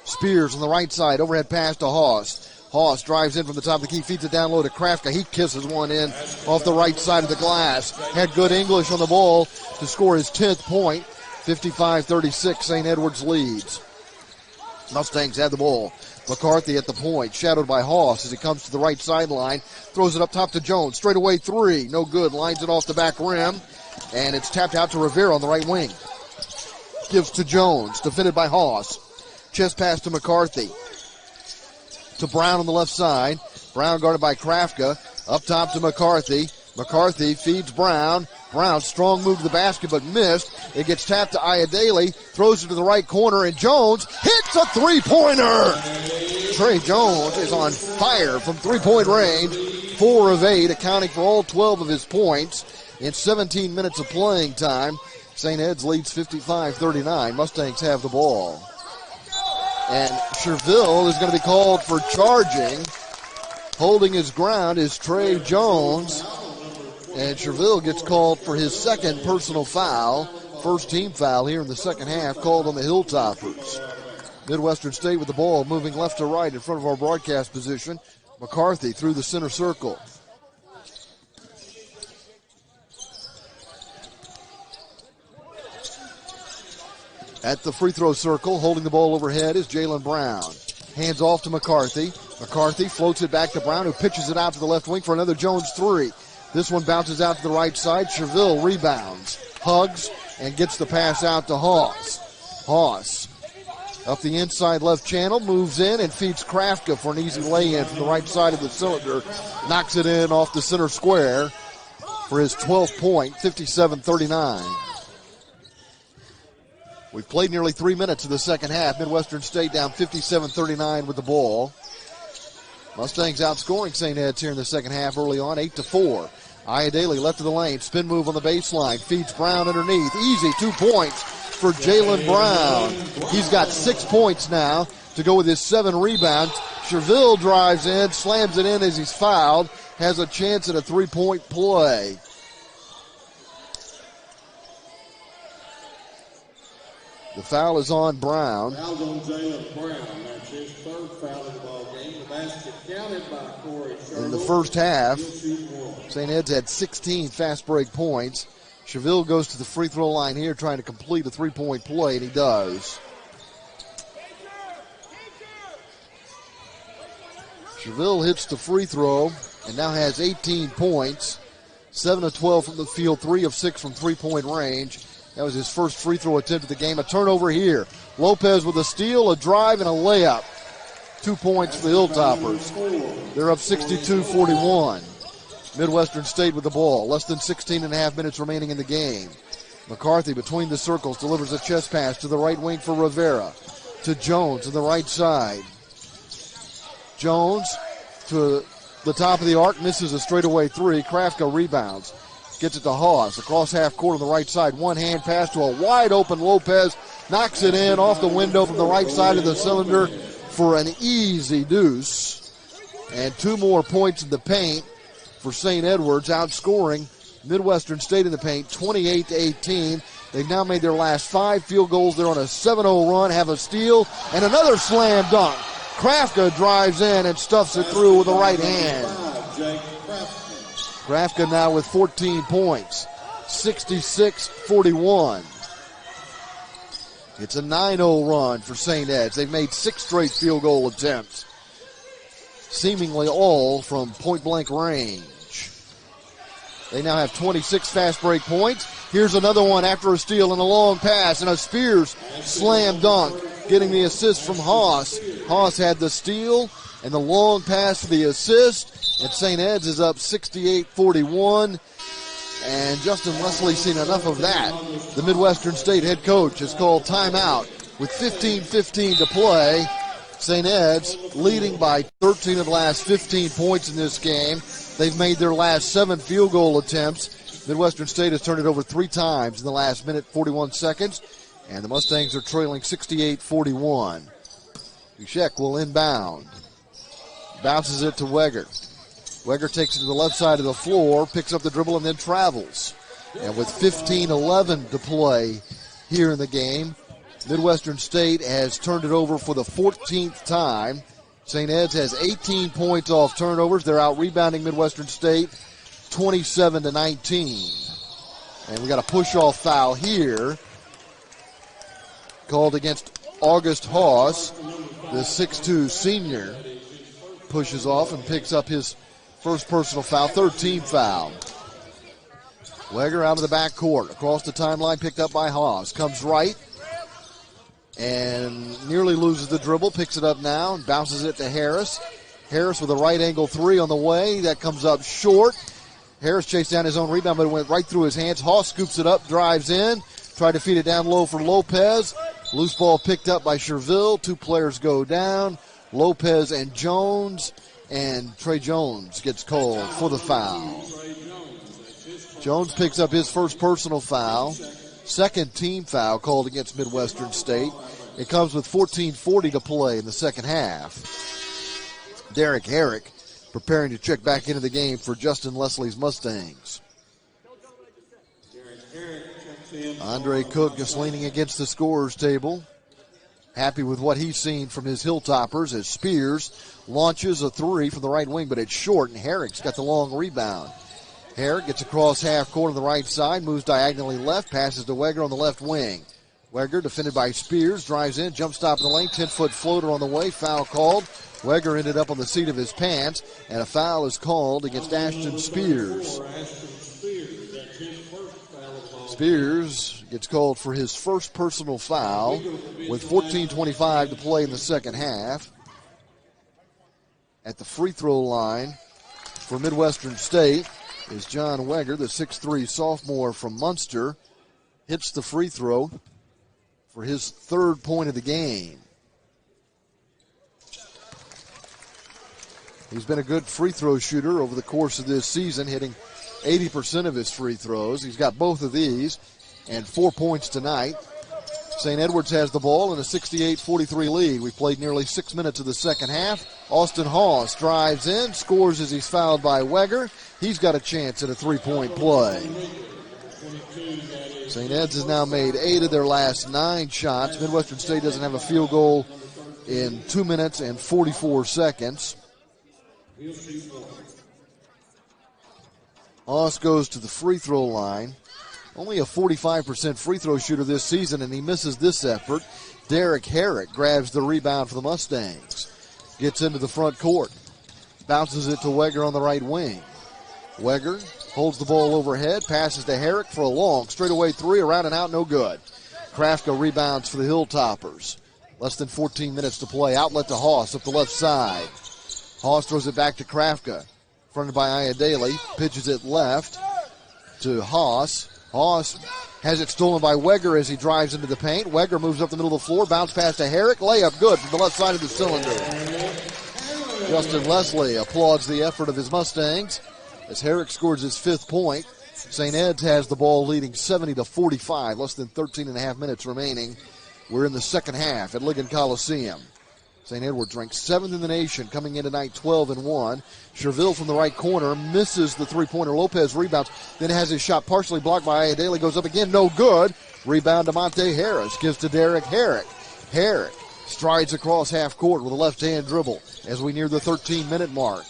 Spears on the right side, overhead pass to Haas. Haas drives in from the top of the key, feeds it down low to Krafka. He kisses one in off the right side of the glass. Had good English on the ball to score his 10th point. 55-36, St. Edwards leads. Mustangs have the ball. McCarthy at the point, shadowed by Haas as he comes to the right sideline. Throws it up top to Jones. Straight away 3. No good. Lines it off the back rim. And it's tapped out to Rivera on the right wing. Gives to Jones. Defended by Haas. Chest pass to McCarthy. To Brown on the left side. Brown guarded by Krafka. Up top to McCarthy. McCarthy feeds Brown. Brown, strong move to the basket, but missed. It gets tapped to Ayadele, throws it to the right corner, and Jones hits a three-pointer. Trey Jones is on fire from three-point range. 4 of 8, accounting for all 12 of his points in 17 minutes of playing time. St. Ed's leads 55-39. Mustangs have the ball. And Cherville is going to be called for charging. Holding his ground is Trey Jones. And Cherville gets called for his second personal foul. First team foul here in the second half, called on the Hilltoppers. Midwestern State with the ball, moving left to right in front of our broadcast position. McCarthy through the center circle. At the free throw circle, holding the ball overhead is Jalen Brown. Hands off to McCarthy. McCarthy floats it back to Brown, who pitches it out to the left wing for another Jones 3. This one bounces out to the right side. Cherville rebounds, hugs, and gets the pass out to Haas. Haas up the inside left channel, moves in and feeds Krafka for an easy lay-in from the right side of the cylinder. Knocks it in off the center square for his 12th point, 57-39. We've played nearly 3 minutes of the second half. Midwestern State down 57-39 with the ball. Mustangs outscoring St. Ed's here in the second half early on, 8-4. Ayadele left of the lane, spin move on the baseline, feeds Brown underneath. Easy 2 points for Jalen Brown. He's got 6 points now to go with his 7 rebounds. Cherville drives in, slams it in as he's fouled, has a chance at a 3-point play. The foul is on Brown. Foul's on Jalen Brown. That's his 3rd foul in the ball game. The basket counted by Corey Sherwood. In the first half, St. Ed's had 16 fast break points. Cheville goes to the free throw line here trying to complete a three-point play, and he does. Cheville hits the free throw and now has 18 points. 7 of 12 from the field, 3 of 6 from three-point range. That was his first free throw attempt of the game. A turnover here. Lopez with a steal, a drive, and a layup. 2 points for the Hilltoppers. They're up 62-41. Midwestern State with the ball. Less than 16 and a half minutes remaining in the game. McCarthy between the circles delivers a chest pass to the right wing for Rivera. To Jones on the right side. Jones to the top of the arc, misses a straightaway three. Krafka rebounds. Gets it to Haas across half court on the right side. One hand pass to a wide open Lopez. Knocks it in off the window from the right side of the cylinder for an easy deuce. And 2 more points in the paint for St. Edwards, outscoring Midwestern State in the paint 28-18. They've now made their last 5 field goals. They're on a 7-0 run, have a steal, and another slam dunk. Krafka drives in and stuffs it through with the right hand. Krafka now with 14 points, 66-41. It's a 9-0 run for St. Ed's. They've made 6 straight field goal attempts, seemingly all from point-blank range. They now have 26 fast break points. Here's another one after a steal and a long pass and a Spears slam dunk, getting the assist from Haas. Haas had the steal and the long pass for the assist, and St. Ed's is up 68-41. And Justin Leslie's seen enough of that. The Midwestern State head coach has called timeout with 15:15 to play. St. Ed's leading by 13 of the last 15 points in this game. They've made their last 7 field goal attempts. Midwestern State has turned it over 3 times in the last minute, 41 seconds. And the Mustangs are trailing 68-41. Dushek will inbound. Bounces it to Weger. Weger takes it to the left side of the floor, picks up the dribble, and then travels. And with 15:11 to play here in the game, Midwestern State has turned it over for the 14th time. St. Ed's has 18 points off turnovers. They're out rebounding Midwestern State 27-19. And we got a push-off foul here called against August Haas. The 6'2 senior pushes off and picks up his first personal foul, 13th foul. Weger out of the backcourt, across the timeline, picked up by Haas. Comes right and nearly loses the dribble, picks it up now and bounces it to Harris. Harris with a right angle three on the way. That comes up short. Harris chased down his own rebound, but it went right through his hands. Haas scoops it up, drives in, tried to feed it down low for Lopez. Loose ball picked up by Sherville. 2 players go down, Lopez and Jones, and Trey Jones gets called for the foul. Jones picks up his first personal foul. Second team foul called against Midwestern State. It comes with 14:40 to play in the second half. Derek Herrick preparing to check back into the game for Justin Leslie's Mustangs. Andre Cook just leaning against the scorer's table. Happy with what he's seen from his Hilltoppers as Spears launches a three from the right wing, but it's short, and Herrick's got the long rebound. Herrick gets across half court on the right side, moves diagonally left, passes to Weger on the left wing. Weger defended by Spears, drives in, jump stop in the lane, 10-foot floater on the way, foul called. Weger ended up on the seat of his pants, and a foul is called against Ashton Spears. Spears gets called for his first personal foul with 14:25 to play in the second half. At the free throw line for Midwestern State is John Weger, the 6'3 sophomore from Munster. Hits the free throw for his 3rd point of the game. He's been a good free throw shooter over the course of this season, hitting 80% of his free throws. He's got both of these and 4 points tonight. St. Edwards has the ball in a 68-43 lead. We played nearly 6 minutes of the second half. Austin Haas drives in, scores as he's fouled by Weger. He's got a chance at a 3-point play. St. Ed's has now made 8 of their last 9 shots. Midwestern State doesn't have a field goal in 2 minutes and 44 seconds. Haas goes to the free throw line. only a 45% free throw shooter this season, and he misses this effort. Derek Herrick grabs the rebound for the Mustangs. Gets into the front court. Bounces it to Weger on the right wing. Weger holds the ball overhead, passes to Herrick for a long straightaway three, around and out, no good. Krafka rebounds for the Hilltoppers. Less than 14 minutes to play. Outlet to Haas up the left side. Haas throws it back to Krafka. Fronted by Iadale. Pitches it left to Haas. Haas has it stolen by Weger as he drives into the paint. Weger moves up the middle of the floor. Bounce pass to Herrick. Layup good from the left side of the cylinder. Justin Leslie applauds the effort of his Mustangs as Herrick scores his 5th point. St. Ed's has the ball leading 70-45. Less than 13 and a half minutes remaining. We're in the second half at Ligon Coliseum. St. Edward's ranked 7th in the nation, coming in tonight 12-1. Cherville from the right corner misses the three-pointer. Lopez rebounds, then has his shot partially blocked by Iadale. Goes up again, no good. Rebound to Monte Harris, gives to Derek Herrick. Herrick strides across half court with a left-hand dribble as we near the 13-minute mark.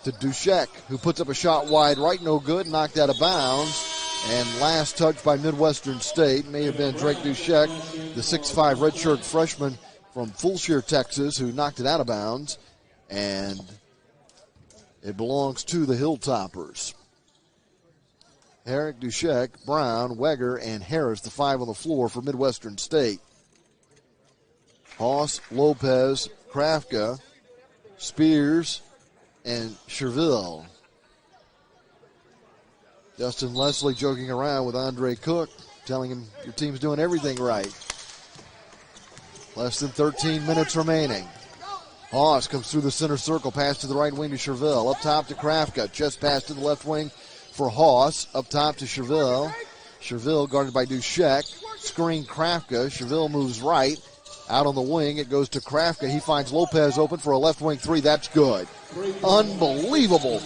To Dushek, who puts up a shot wide right, no good, knocked out of bounds. And last touch by Midwestern State may have been Drake Dushek, the 6'5 redshirt freshman from Fulshire, Texas, who knocked it out of bounds. And it belongs to the Hilltoppers. Herrick, Dushek, Brown, Weger, and Harris, the 5 on the floor for Midwestern State. Haas, Lopez, Krafka, Spears, and Cherville. Justin Leslie joking around with Andre Cook, telling him your team's doing everything right. Less than 13 minutes remaining. Haas comes through the center circle, pass to the right wing to Cherville. Up top to Krafka, just pass to the left wing for Haas. Up top to Cherville. Cherville guarded by Dushek. Screen Krafka. Cherville moves right. Out on the wing, it goes to Krafka. He finds Lopez open for a left wing three. That's good. Unbelievable.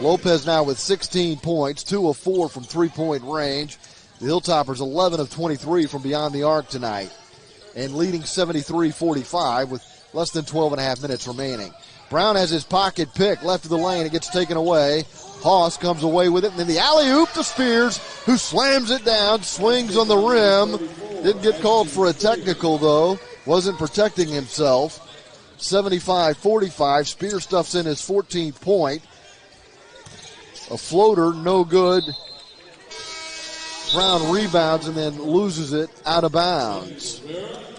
Lopez now with 16 points, 2 of 4 from three-point range. The Hilltoppers 11 of 23 from beyond the arc tonight. And leading 73-45 with less than 12 and a half minutes remaining. Brown has his pocket pick left of the lane. It gets taken away. Haas comes away with it. And then the alley-oop to Spears, who slams it down, swings on the rim. Didn't get called for a technical, though. Wasn't protecting himself. 75-45. Spears stuffs in his 14th point. A floater, no good. Brown rebounds and then loses it out of bounds.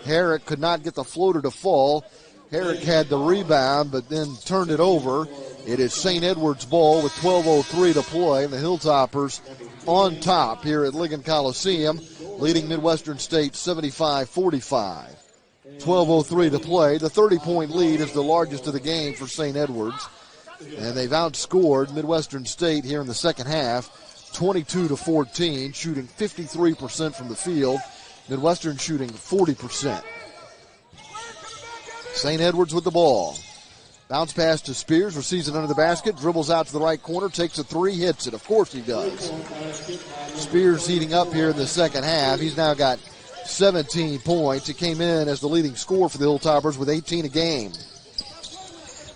Herrick could not get the floater to fall. Herrick had the rebound, but then turned it over. It is St. Edward's ball with 12:03 to play. The Hilltoppers on top here at Ligon Coliseum, leading Midwestern State 75-45. 12:03 to play. The 30-point lead is the largest of the game for St. Edward's. And they've outscored Midwestern State here in the second half, 22-14, shooting 53% from the field. Midwestern shooting 40%. St. Edward's with the ball. Bounce pass to Spears, receives it under the basket, dribbles out to the right corner, takes a three, hits it. Of course he does. Spears heating up here in the second half. He's now got 17 points. He came in as the leading scorer for the Hilltoppers with 18 a game.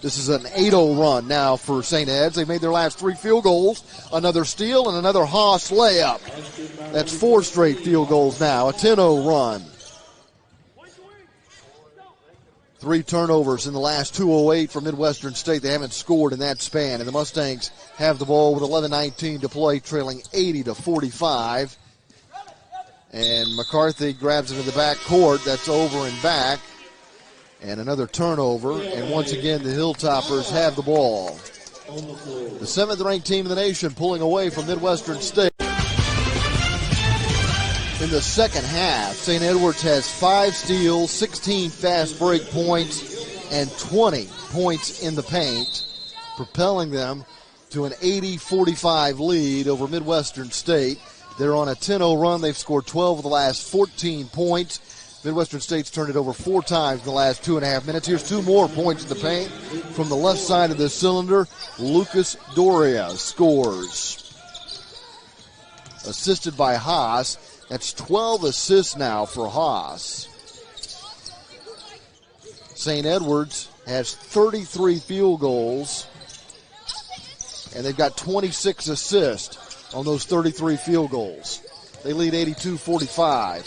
This is an 8-0 run now for St. Ed's. They made their last 3 field goals, another steal, and another Haas layup. That's 4 straight field goals now, a 10-0 run. 3 turnovers in the last 2:08 for Midwestern State. They haven't scored in that span, and the Mustangs have the ball with 11:19 to play, trailing 80-45. And McCarthy grabs it in the back court. That's over and back. And another turnover, and once again the Hilltoppers have the ball. The 7th-ranked team in the nation pulling away from Midwestern State. In the second half, St. Edward's has 5 steals, 16 fast break points, and 20 points in the paint, propelling them to an 80-45 lead over Midwestern State. They're on a 10-0 run. They've scored 12 of the last 14 points. Midwestern State's turned it over 4 times in the last 2.5 minutes. Here's 2 more points in the paint. From the left side of the cylinder, Lucas Doria scores. Assisted by Haas. That's 12 assists now for Haas. St. Edward's has 33 field goals, and they've got 26 assists. on those 33 field goals. They lead 82-45.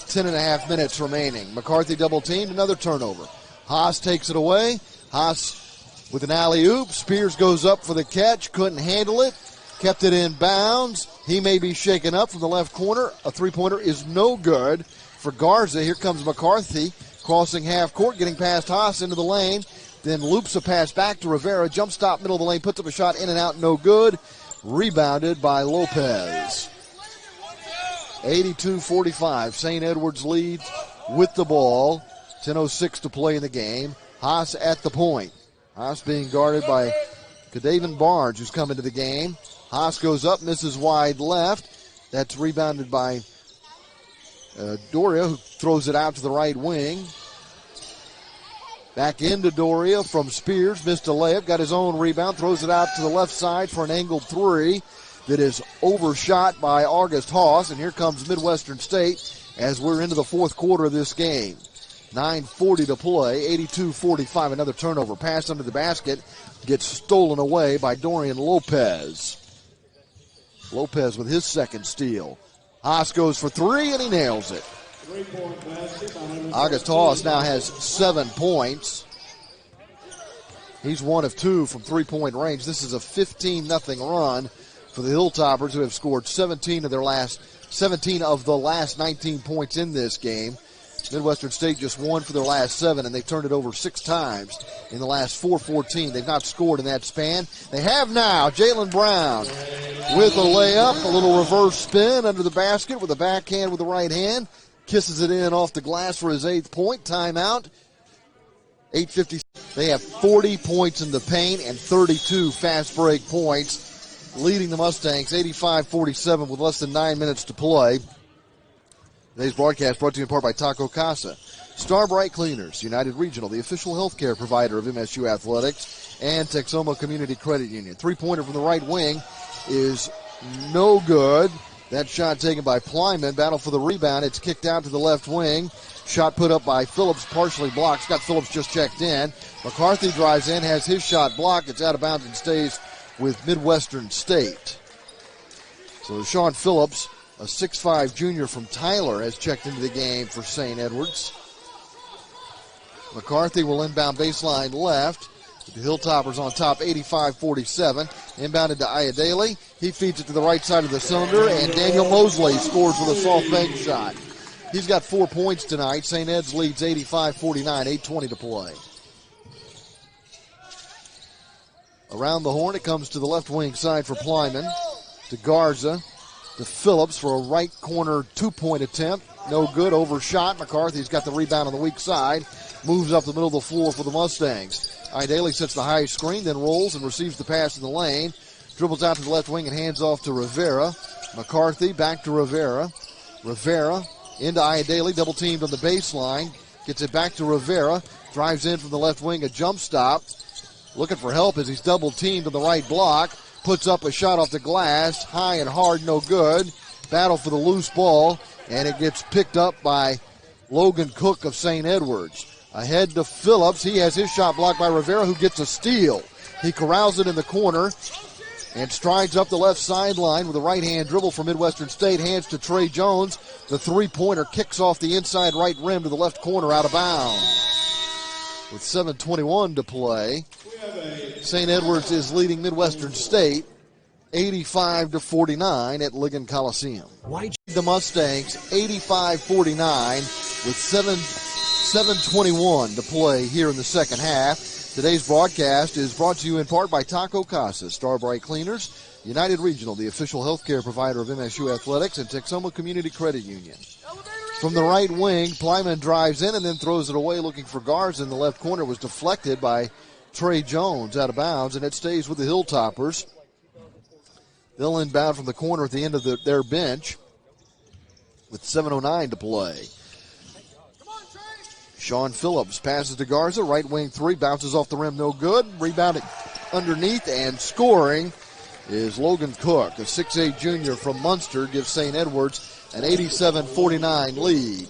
10.5 minutes remaining. McCarthy double teamed, another turnover. Haas takes it away. Haas with an alley-oop. Spears goes up for the catch, couldn't handle it, kept it in bounds. He may be shaken up from the left corner. A three-pointer is no good for Garza. Here comes McCarthy crossing half court, getting past Haas into the lane, then loops a pass back to Rivera. Jump stop, middle of the lane, puts up a shot in and out, no good. Rebounded by Lopez. 82-45. St. Edwards leads with the ball. 10:06 to play in the game. Haas at the point. Haas being guarded by Kadaven Barnes, who's come into the game. Haas goes up, misses wide left. That's rebounded by Doria, who throws it out to the right wing. Back into Doria from Spears. Missed a layup, got his own rebound, throws it out to the left side for an angled three that is overshot by August Haas. And here comes Midwestern State as we're into the fourth quarter of this game. 9:40 to play, 82-45. Another turnover. Pass under the basket gets stolen away by Dorian Lopez. Lopez with his second steal. Haas goes for three, and he nails it. August Haas now has 7 points. He's 1 of 2 from three-point range. This is a 15-0 run for the Hilltoppers, who have scored 17 of the last 19 points in this game. Midwestern State just won for their last 7, and they've turned it over 6 times in the last 4:14. They've not scored in that span. They have now. Jalen Brown with a layup, a little reverse spin under the basket with a backhand with the right hand. Kisses it in off the glass for his 8th point. Timeout. 8:50. They have 40 points in the paint and 32 fast break points, leading the Mustangs 85-47 with less than 9 minutes to play. Today's broadcast brought to you in part by Taco Casa, Starbright Cleaners, United Regional, the official healthcare provider of MSU Athletics, and Texoma Community Credit Union. Three-pointer from the right wing is no good. That shot taken by Plyman. Battle for the rebound. It's kicked out to the left wing. Shot put up by Phillips, partially blocked. Scott Phillips just checked in. McCarthy drives in, has his shot blocked. It's out of bounds and stays with Midwestern State. So Sean Phillips, a 6'5 junior from Tyler, has checked into the game for St. Edwards. McCarthy will inbound baseline left. The Hilltoppers on top, 85-47. Inbounded to Iadale. He feeds it to the right side of the cylinder, and Daniel Mosley scores with a soft bank shot. He's got 4 points tonight. St. Ed's leads 85-49, 8:20 to play. Around the horn, it comes to the left wing side for Plyman. To Garza. To Phillips for a right corner two-point attempt. No good, overshot. McCarthy's got the rebound on the weak side. Moves up the middle of the floor for the Mustangs. Idaly sets the high screen, then rolls and receives the pass in the lane. Dribbles out to the left wing and hands off to Rivera. McCarthy back to Rivera. Rivera into Idaly, double teamed on the baseline. Gets it back to Rivera. Drives in from the left wing, a jump stop. Looking for help as he's double teamed on the right block. Puts up a shot off the glass, high and hard, no good. Battle for the loose ball, and it gets picked up by Logan Cook of St. Edwards. Ahead to Phillips. He has his shot blocked by Rivera, who gets a steal. He corrals it in the corner and strides up the left sideline with a right-hand dribble from Midwestern State. Hands to Trey Jones. The three-pointer kicks off the inside right rim to the left corner, out of bounds. With 7:21 to play, St. Edwards is leading Midwestern State 85-49 at Ligon Coliseum. The Mustangs 85-49 with 7:21 to play here in the second half. Today's broadcast is brought to you in part by Taco Casa, Starbright Cleaners, United Regional, the official healthcare provider of MSU Athletics, and Texoma Community Credit Union. From the right wing, Plyman drives in and then throws it away looking for Garza in the left corner. Was deflected by Trey Jones out of bounds, and it stays with the Hilltoppers. They'll inbound from the corner at the end of their bench with 7:09 to play. Sean Phillips passes to Garza, right wing three, bounces off the rim, no good. Rebounded underneath, and scoring is Logan Cook, a 6'8 junior from Munster, gives St. Edwards an 87-49 lead.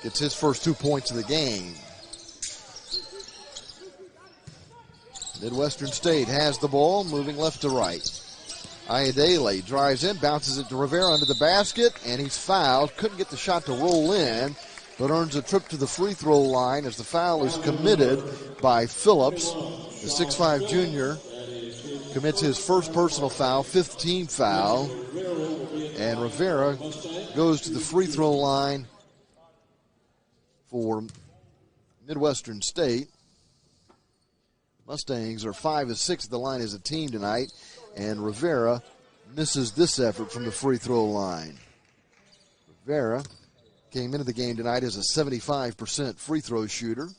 Gets his first 2 points of the game. Midwestern State has the ball, moving left to right. Iadele drives in, bounces it to Rivera under the basket, and he's fouled. Couldn't get the shot to roll in, but earns a trip to the free throw line as the foul is committed by Phillips. The 6'5 junior commits his first personal foul, 5th team foul, and Rivera goes to the free throw line for Midwestern State. Mustangs are 5 of 6 at the line as a team tonight, and Rivera misses this effort from the free throw line. Rivera came into the game tonight as a 75% free throw shooter.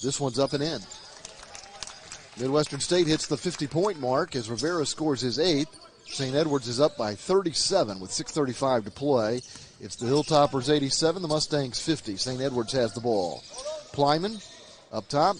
This one's up and in. Midwestern State hits the 50-point mark as Rivera scores his 8th. St. Edwards is up by 37 with 6:35 to play. It's the Hilltoppers 87, the Mustangs 50. St. Edwards has the ball. Plyman up top,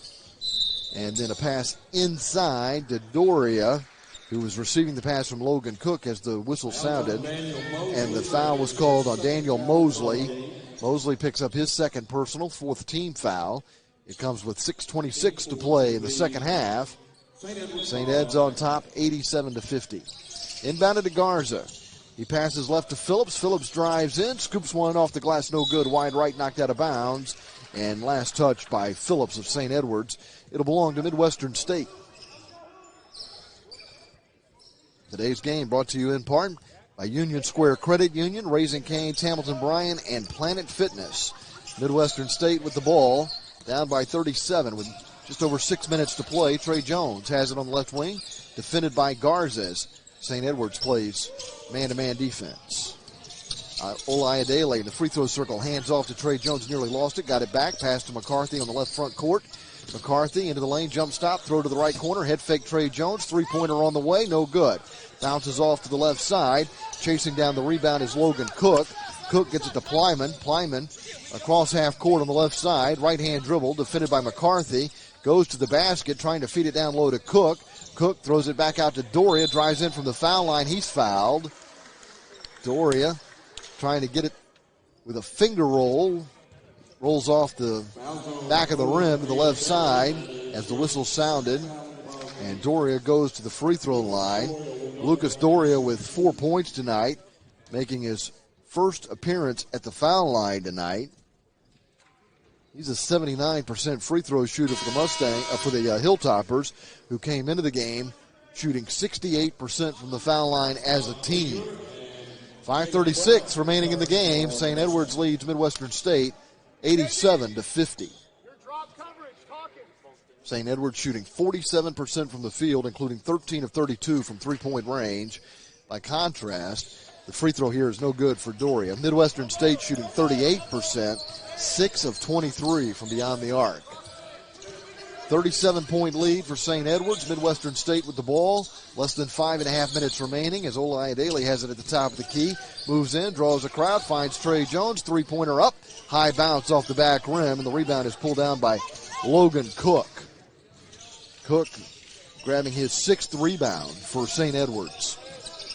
and then a pass inside to Doria, who was receiving the pass from Logan Cook as the whistle sounded, and the foul was called on Daniel Mosley. Mosley picks up his second personal, 4th team foul. It comes with 6:26 to play in the second half. St. Ed's on top, 87-50. Inbounded to Garza. He passes left to Phillips. Phillips drives in, scoops one off the glass, no good, wide right, knocked out of bounds. And last touch by Phillips of St. Edwards. It'll belong to Midwestern State. Today's game brought to you in part by Union Square Credit Union, Raising Cane's, Hamilton Bryan, and Planet Fitness. Midwestern State with the ball, down by 37 with just over 6 minutes to play. Trey Jones has it on the left wing, defended by Garza. St. Edwards plays man-to-man defense. Olaiadele in the free throw circle, hands off to Trey Jones, nearly lost it, got it back, pass to McCarthy on the left front court. McCarthy into the lane, jump stop, throw to the right corner, head fake Trey Jones, three-pointer on the way, no good. Bounces off to the left side, chasing down the rebound is Logan Cook. Cook gets it to Plyman. Plyman across half court on the left side, right-hand dribble, defended by McCarthy, goes to the basket, trying to feed it down low to Cook. Cook throws it back out to Doria, drives in from the foul line, he's fouled. Doria trying to get it with a finger roll. Rolls off the back of the rim to the left side as the whistle sounded. And Doria goes to the free throw line. Lucas Doria with 4 points tonight, making his first appearance at the foul line tonight. He's a 79% free throw shooter for the Hilltoppers, who came into the game shooting 68% from the foul line as a team. 5:36 remaining in the game. St. Edwards leads Midwestern State 87-50. St. Edwards shooting 47% from the field, including 13 of 32 from three-point range. By contrast, the free throw here is no good for Doria. Midwestern State shooting 38%, 6 of 23 from beyond the arc. 37-point lead for St. Edwards. Midwestern State with the ball. Less than 5.5 minutes remaining as Olaiadele has it at the top of the key. Moves in, draws a crowd, finds Trey Jones. Three-pointer up. High bounce off the back rim, and the rebound is pulled down by Logan Cook. Cook grabbing his 6th rebound for St. Edwards.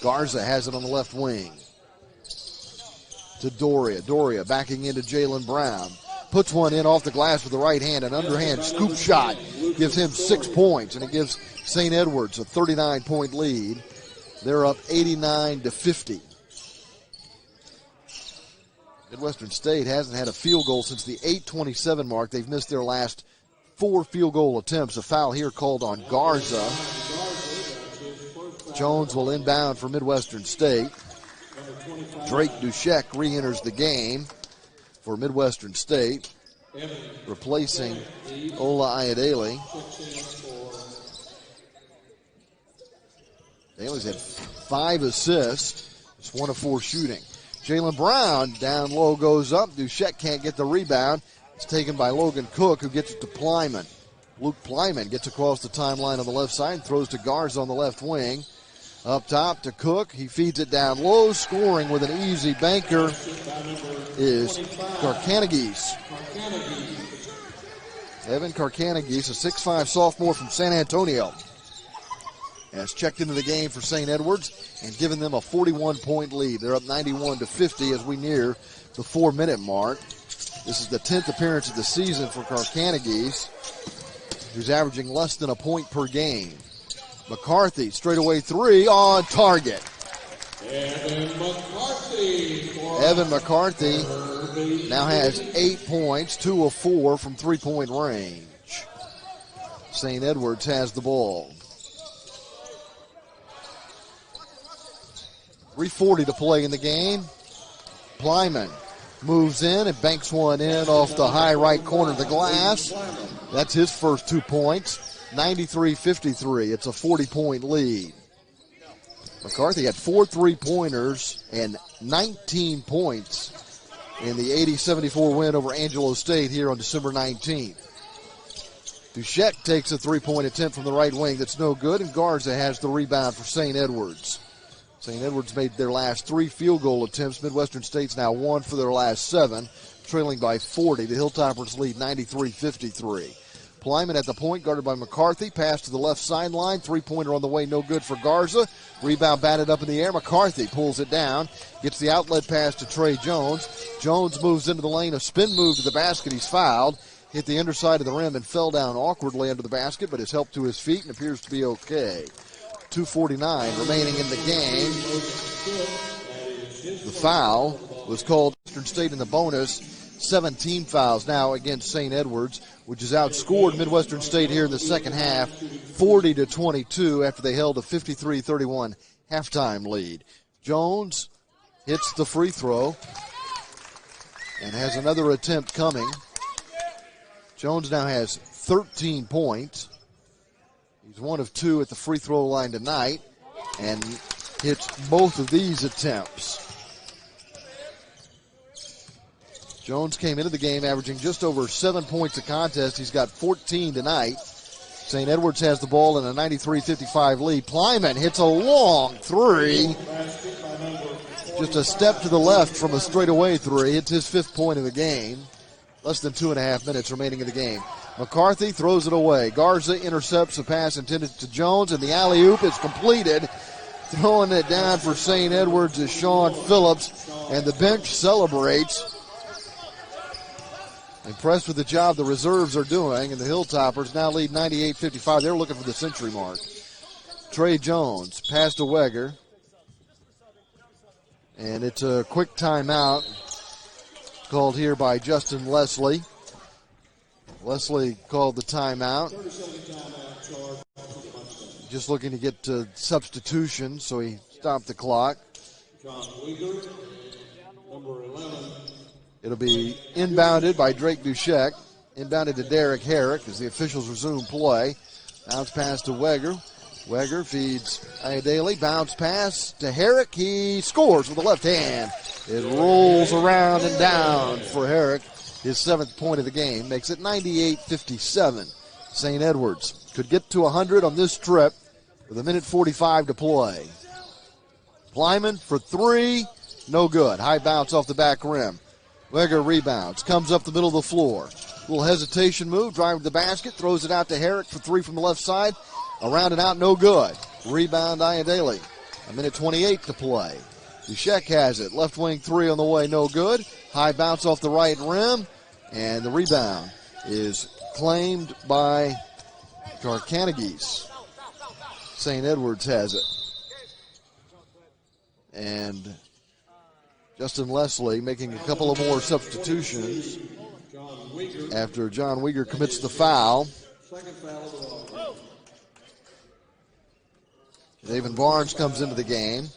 Garza has it on the left wing to Doria. Doria backing into Jalen Brown. Puts one in off the glass with the right hand. An underhand scoop shot gives him 6 points, and it gives St. Edwards a 39-point lead. They're up 89-50. Midwestern State hasn't had a field goal since the 8:27 mark. They've missed their last 4 field goal attempts. A foul here called on Garza. Jones will inbound for Midwestern State. Drake Dushek re-enters the game for Midwestern State, replacing Olaiadele. Daly's had 5 assists. It's 1 of 4 shooting. Jalen Brown down low goes up. Dushek can't get the rebound. It's taken by Logan Cook, who gets it to Plyman. Luke Plyman gets across the timeline on the left side, throws to Garza on the left wing. Up top to Cook. He feeds it down low. Scoring with an easy banker is Karkanagis. Evan Karkanagis, a 6'5 sophomore from San Antonio, has checked into the game for St. Edwards and given them a 41-point lead. They're up 91-50 as we near the 4-minute mark. This is the 10th appearance of the season for Karkanagis, who's averaging less than a point per game. McCarthy, straightaway three on target. Evan McCarthy now has 8 points, 2 of 4 from three-point range. St. Edwards has the ball. 3:40 to play in the game. Plyman moves in and banks one in off the high right corner of the glass. That's his first 2 points. 93-53. It's a 40-point lead. McCarthy had 4 3-pointers and 19 points in the 80-74 win over Angelo State here on December 19th. Duchette takes a 3-point attempt from the right wing that's no good, and Garza has the rebound for St. Edwards. St. Edwards made their last 3 field goal attempts. Midwestern State's now 1 for their last 7, trailing by 40. The Hilltoppers lead 93-53. Plyman at the point, guarded by McCarthy. Pass to the left sideline. 3-pointer on the way, no good for Garza. Rebound batted up in the air. McCarthy pulls it down. Gets the outlet pass to Trey Jones. Jones moves into the lane. A spin move to the basket. He's fouled. Hit the underside of the rim and fell down awkwardly under the basket, but is helped to his feet and appears to be okay. 2:49 remaining in the game. The foul was called Eastern State in the bonus. 17 fouls now against St. Edwards, which has outscored Midwestern State here in the second half, 40-22 after they held a 53-31 halftime lead. Jones hits the free throw and has another attempt coming. Jones now has 13 points. He's 1 of 2 at the free throw line tonight and hits both of these attempts. Jones came into the game averaging just over 7 points a contest. He's got 14 tonight. St. Edwards has the ball in a 93-55 lead. Plyman hits a long three. Just a step to the left from a straightaway three. It's his 5th point of the game. Less than 2.5 minutes remaining in the game. McCarthy throws it away. Garza intercepts a pass intended to Jones, and the alley-oop is completed. Throwing it down for St. Edwards is Sean Phillips, and the bench celebrates. Impressed with the job the reserves are doing, and the Hilltoppers now lead 98-55. They're looking for the century mark. Trey Jones, pass to Weger. And it's a quick timeout called here by Justin Leslie. Leslie called the timeout. Just looking to get to substitution, so he stopped the clock. It'll be inbounded by Drake Duchette. Inbounded to Derek Herrick as the officials resume play. Bounce pass to Weger. Weger feeds Ayadele. Bounce pass to Herrick. He scores with the left hand. It rolls around and down for Herrick. His 7th point of the game. Makes it 98-57. St. Edwards could get to 100 on this trip with 1:45 to play. Plyman for 3. No good. High bounce off the back rim. Weger rebounds. Comes up the middle of the floor. Little hesitation move. Drive to the basket. Throws it out to Herrick for 3 from the left side. Around and out. No good. Rebound Ayadele. 1:28 to play. Dushek has it. Left wing 3 on the way. No good. High bounce off the right rim. And the rebound is claimed by Karkanagis. St. Edwards has it. And Justin Leslie making a couple of more substitutions after John Weger commits the foul. David Barnes comes into the game.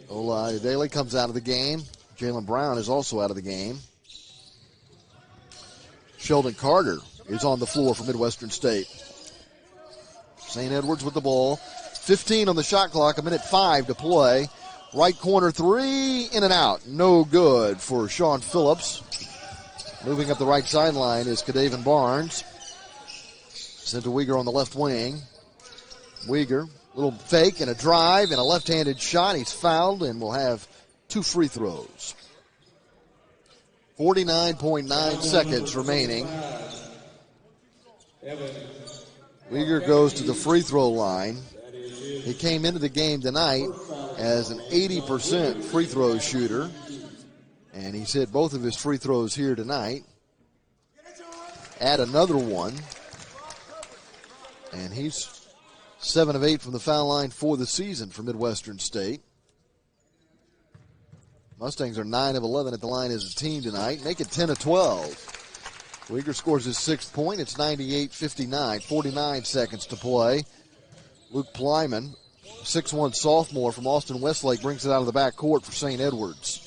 Ola Ayadele comes out of the game. Jalen Brown is also out of the game. Sheldon Carter is on the floor for Midwestern State. St. Edwards with the ball. 15 on the shot clock, 1:05 to play. Right corner 3, in and out. No good for Sean Phillips. Moving up the right sideline is Kadaven Barnes. Sent to Weger on the left wing. Weger, little fake and a drive and a left-handed shot. He's fouled and will have 2 free throws. 49.9 seconds remaining. Weger goes to the free throw line. He came into the game tonight as an 80% free throw shooter, and he's hit both of his free throws here tonight. add another one. And he's 7 of 8 from the foul line for the season for Midwestern State. Mustangs are 9 of 11 at the line as a team tonight. Make it 10 of 12. Uyghur scores his 6th point. It's 98-59. 49 seconds to play. Luke Plyman, 6'1 sophomore from Austin Westlake, brings it out of the back court for St. Edwards.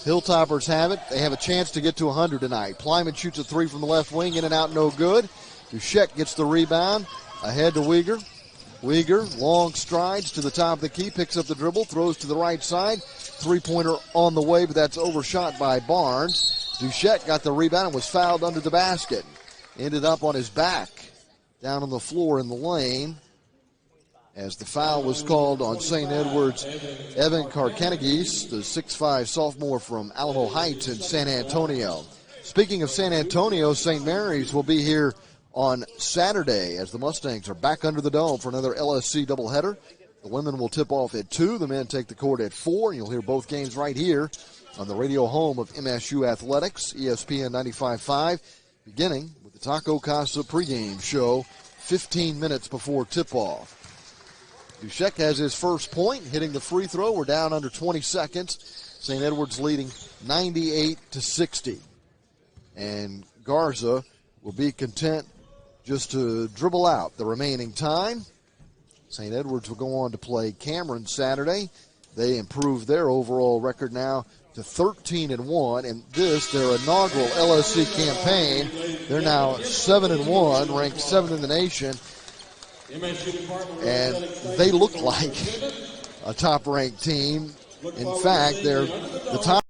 Hilltoppers have it. They have a chance to get to 100 tonight. Plyman shoots a 3 from the left wing, in and out, no good. Duchek gets the rebound. Ahead to Uyghur. Uyghur, long strides to the top of the key, picks up the dribble, throws to the right side. Three-pointer on the way, but that's overshot by Barnes. Duchek got the rebound and was fouled under the basket. Ended up on his back down on the floor in the lane as the foul was called on St. Edwards. Evan Karkanagis, the 6'5 sophomore from Alamo Heights in San Antonio. Speaking of San Antonio, St. Mary's will be here on Saturday as the Mustangs are back under the dome for another LSC doubleheader. The women will tip off at 2. The men take the court at 4. You'll hear both games right here on the radio home of MSU Athletics, ESPN 95.5, beginning with the Taco Casa pregame show 15 minutes before tip-off. Duchek has his first point, hitting the free throw. We're down under 20 seconds. St. Edwards leading 98-60. And Garza will be content just to dribble out the remaining time. St. Edwards will go on to play Cameron Saturday. They improved their overall record now to 13-1, and this, their inaugural LSC campaign. They're now 7-1, ranked 7th in the nation, and they look like a top-ranked team. In fact, they're the top